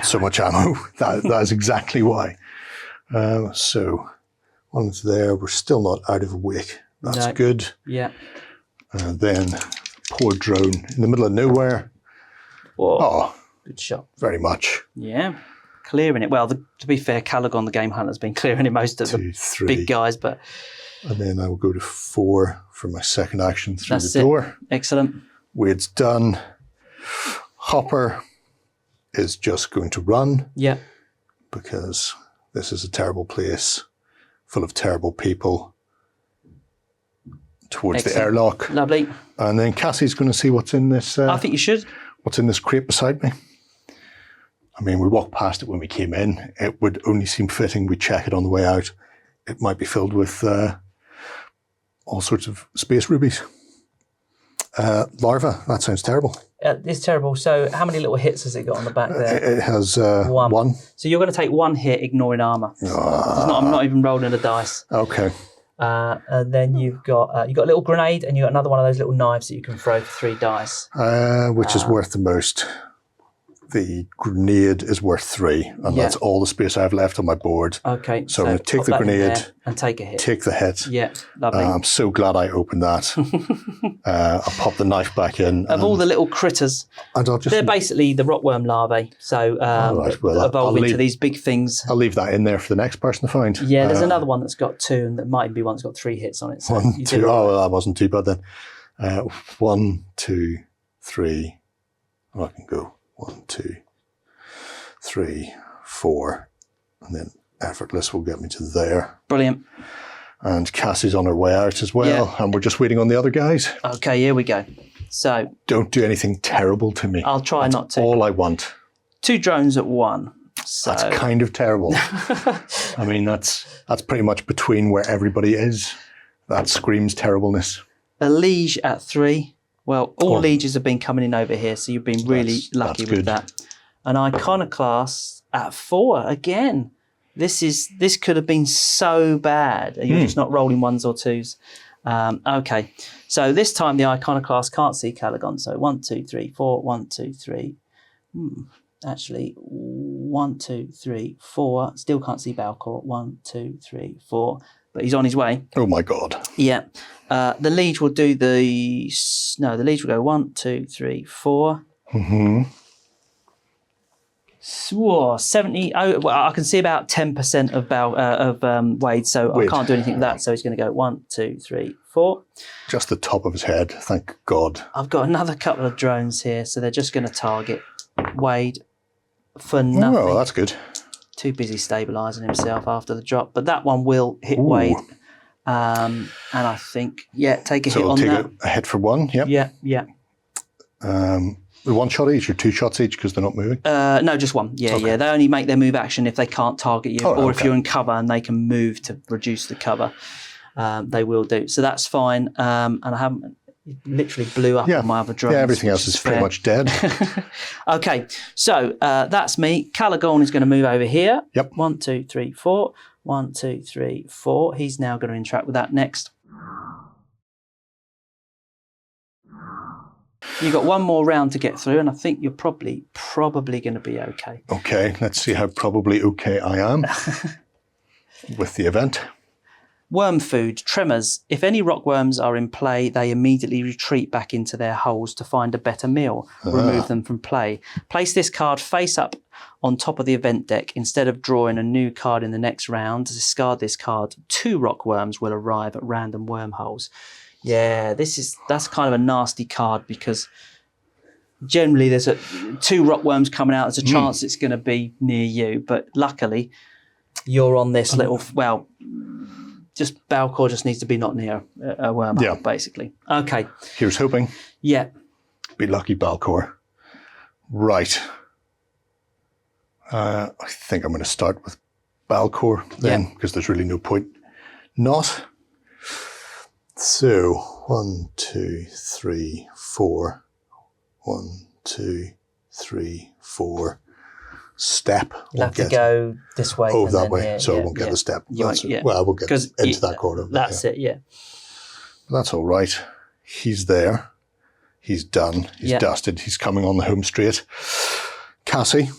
so much ammo. That is exactly why. So one's there. We're still not out of a wake. That's good. Yeah. And then poor drone in the middle of nowhere. Whoa. Oh, good shot. Very much. Yeah. Clearing it. Well, to be fair, Callaghan, the game hunter's been clearing it most of the big guys. But and then I will go to 4 for my second action through the door. Excellent. Wade's done. Hopper is just going to run. Yeah. Because this is a terrible place full of terrible people towards the airlock. Lovely. And then Cassie's going to see what's in this. I think you should. What's in this crate beside me. I mean, we walked past it when we came in. It would only seem fitting we check it on the way out. It might be filled with all sorts of space rubies. Larva, that sounds terrible. It's terrible. So how many little hits has it got on the back there? It has one. So you're going to take 1 hit ignoring armour. I'm not even rolling a dice. Okay. And then you've got a little grenade, and you've got another one of those little knives that you can throw for 3 dice. Which is worth the most. The grenade is worth 3, and that's all the space I have left on my board. Okay. So I'm going to take the grenade and take a hit. Take the hit. Yeah, lovely. I'm so glad I opened that. I'll pop the knife back in. Of all the little critters, they're basically the rockworm larvae. So evolve into these big things. I'll leave that in there for the next person to find. Yeah, there's another one that's got 2, and there might be one that's got 3 hits on it. So 1, 2. Oh, well, that wasn't too bad then. 1, 2, 3. Oh, I can go 1, 2, 3, 4, and then effortless will get me to there. Brilliant. And Cassie's on her way out as well, and we're just waiting on the other guys. Okay, here we go. So don't do anything terrible to me. I'll try not to. All I want. 2 drones at 1. So that's kind of terrible. I mean, that's pretty much between where everybody is. That screams terribleness. A liege at 3. Well, all lieges have been coming in over here, so you've been really lucky with that. An iconoclast at 4 again. This could have been so bad. You're just not rolling 1s or 2s. Okay, so this time the iconoclast can't see Callaghan. So 1, 2, 3, 4. 1, 2, 3. Actually, 1, 2, 3, 4. Still can't see Balcor. 1, 2, 3, 4. But he's on his way. Oh my God. Yeah. The liege will do the liege will go 1, 2, 3, 4. Mm-hmm. So, 70. Oh, well, I can see about 10% of Wade, so I can't do anything with that. So he's going to go 1, 2, 3, 4. Just the top of his head. Thank God. I've got another couple of drones here, so they're just going to target Wade for nothing. Oh, that's good. Too busy stabilising himself after the drop, but that one will hit Wade. And I think, take a hit on that. Take a hit for 1, yep. Yeah. 1 shot each or 2 shots each because they're not moving? No, just 1. Yeah. They only make their move action if they can't target you, or if you're in cover and they can move to reduce the cover. They will do. So that's fine. And I haven't... It literally blew up on my other drones. Yeah, everything else is pretty much dead. Okay, so that's me. Callaghan is going to move over here. Yep. 1, 2, 3, 4. 1, 2, 3, 4. He's now going to interact with that next. You've got 1 more round to get through, and I think you're probably going to be okay. Okay, let's see how probably okay I am with the event. Worm food, tremors. If any rockworms are in play, they immediately retreat back into their holes to find a better meal. Remove them from play. Place this card face up on top of the event deck. Instead of drawing a new card in the next round, discard this card. 2 rockworms will arrive at random wormholes. Yeah, that's kind of a nasty card because generally there's 2 rockworms coming out. There's a chance it's going to be near you, but luckily you're on this little, well, just Balcor just needs to be not near a wormhole, basically. Okay. Here's hoping. Yeah. Be lucky, Balcor. Right. I think I'm going to start with Balcor then, because there's really no point not. So, 1, 2, 3, 4. 1, 2, 3, 4. Step. You'll have to go this way. Oh, that way. So I won't get the step. Well, I will get into that corner. That's it, yeah. That's all right. He's there. He's done. He's dusted. He's coming on the home straight. Cassie,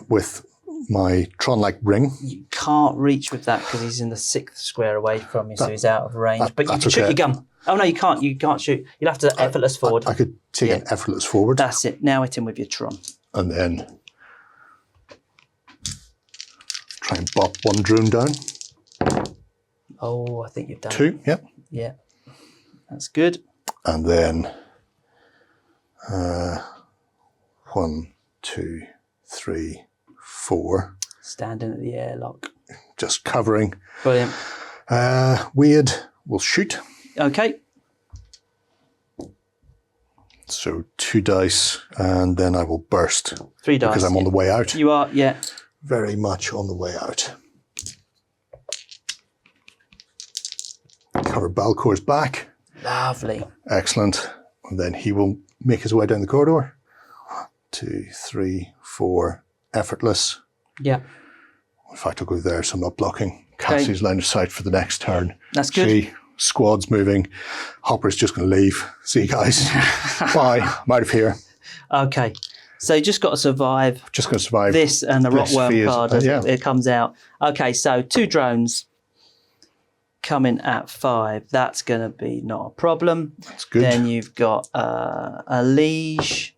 with my Tron-like ring. You can't reach with that because he's in the 6th square away from you, so he's out of range. But you can shoot your gun. Oh, no, you can't. You can't shoot. You'll have to effortless forward. I could take an effortless forward. That's it. Now hit him with your Tron. And then try and bop 1 drone down. Oh, I think you've done 2, yep. Yeah. That's good. And then 1, 2, 3, 4. Standing at the airlock. Just covering. Brilliant. Wade will shoot. Okay. So 2 dice, and then I will burst. 3 dice. Because I'm on the way out. You are, yeah. Very much on the way out. Cover Balcor's back. Lovely. Excellent. And then he will make his way down the corridor. 1, 2, 3, 4. Effortless. Yeah. In fact, I'll go there, so I'm not blocking Cassie's line of sight for the next turn. That's good. See, squad's moving. Hopper's just going to leave. See you guys. Bye. I'm out of here. Okay. So you just got to survive. Just going to survive this and the rockworm card as it comes out. Okay, so 2 drones coming at 5. That's going to be not a problem. That's good. Then you've got a liege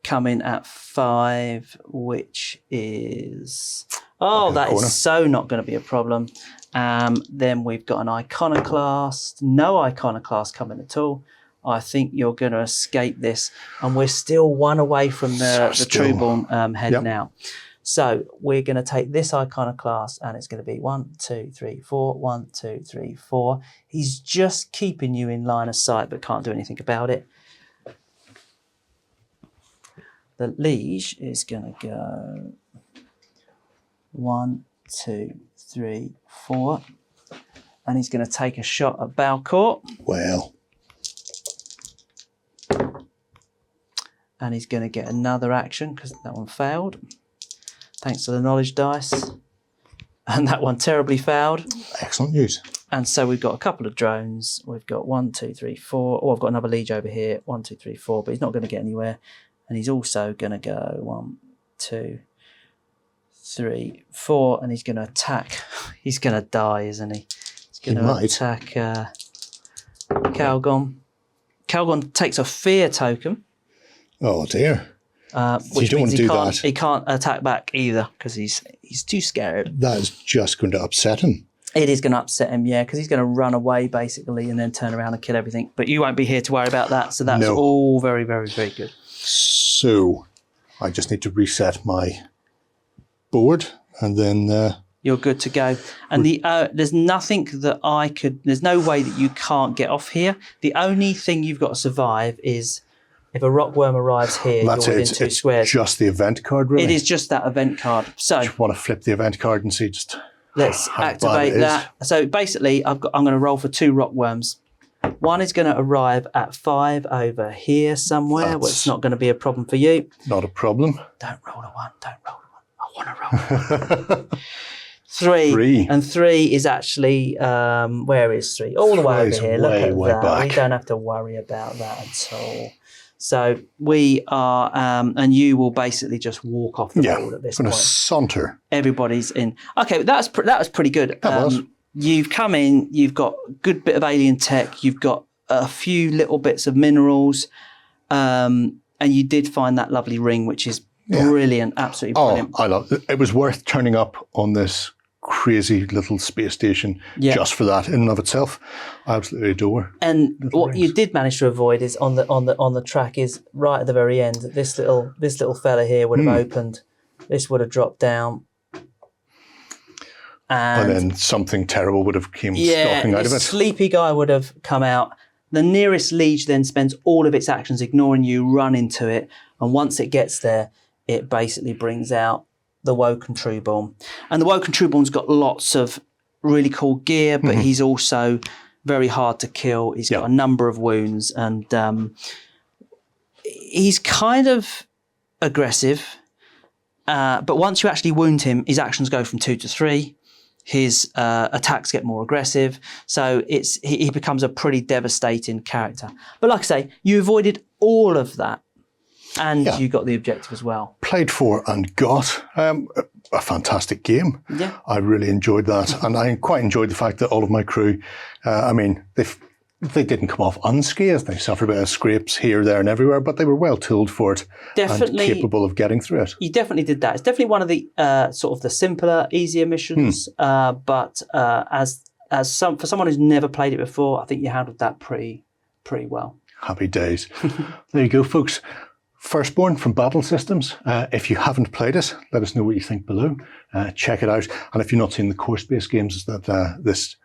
coming at 5, which is... Oh, that is so not going to be a problem. Then we've got an iconoclast. No iconoclast coming at all. I think you're going to escape this. And we're still 1 away from the Trueborn head now. So we're going to take this iconoclast and it's going to be 1, 2, 3, 4. 1, 2, 3, 4. He's just keeping you in line of sight but can't do anything about it. The liege is going to go 1, 2, 3, 4. And he's going to take a shot at Balcor. Well. And he's going to get another action because that one failed. Thanks to the knowledge dice. And that one terribly failed. Excellent news. And so we've got a couple of drones. We've got 1, 2, 3, 4. Oh, I've got another liege over here. 1, 2, 3, 4. But he's not going to get anywhere. And he's also going to go 1, 2, 3, 4. And he's going to attack. He's going to die, isn't he? He's going to attack Calgon. Calgon takes a fear token. Oh dear. Which you don't means want to do that. He can't attack back either because he's too scared. That is just going to upset him. It is going to upset him, yeah, because he's going to run away basically and then turn around and kill everything. But you won't be here to worry about that. So that's all very, very, very good. So I just need to reset my board and then... you're good to go. And there's nothing that there's no way that you can't get off here. The only thing you've got to survive is if a rockworm arrives here, you're within 2 squares. It's just the event card, really? It is just that event card. So you want to flip the event card and see just let's activate that. So basically, I'm going to roll for 2 rockworms. One is going to arrive at 5 over here somewhere, which is not going to be a problem for you. Not a problem. Don't roll a 1. Don't roll a 1. I want to roll a 1. 3. And 3 is actually, where is 3? All the way over here. Look at that. We don't have to worry about that at all. So we are, and you will basically just walk off the board at this going point. to saunter. Everybody's in. Okay, that was pretty good. That was. You've come in, you've got a good bit of alien tech, you've got a few little bits of minerals, and you did find that lovely ring, which is brilliant, absolutely brilliant. I love it. It was worth turning up on this crazy little space station just for that in and of itself. I absolutely adore. And what you did manage to avoid is on the track is right at the very end. This little fella here would have opened. This would have dropped down. And then something terrible would have came stalking out of it. Sleepy guy would have come out. The nearest liege then spends all of its actions ignoring you, run into it, and once it gets there, it basically brings out the Woken Trueborn. And the Woken Trueborn's got lots of really cool gear, but he's also very hard to kill. He's got a number of wounds, and he's kind of aggressive. But once you actually wound him, his actions go from 2 to 3. His attacks get more aggressive, so he becomes a pretty devastating character. But like I say, you avoided all of that, and you got the objective as well. Played for and got a fantastic game. Yeah, I really enjoyed that, and I quite enjoyed the fact that all of my crew, they didn't come off unscathed. They suffered a bit of scrapes here, there, and everywhere, but they were well tooled for it and capable of getting through it. You definitely did that. It's definitely one of the sort of the simpler, easier missions. But for someone who's never played it before, I think you handled that pretty well. Happy days. There you go, folks. Firstborn from Battle Systems. If you haven't played it, let us know what you think below. Check it out. And if you're not seeing the course-based games that this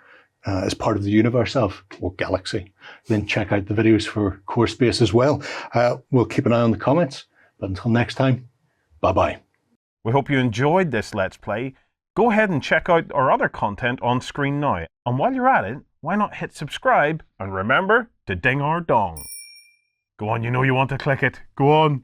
is part of the universe of, or galaxy, then check out the videos for course-based as well. We'll keep an eye on the comments. But until next time, bye-bye. We hope you enjoyed this Let's Play. Go ahead and check out our other content on screen now. And while you're at it, why not hit subscribe and remember to ding our dong. Go on, you know you want to click it. Go on.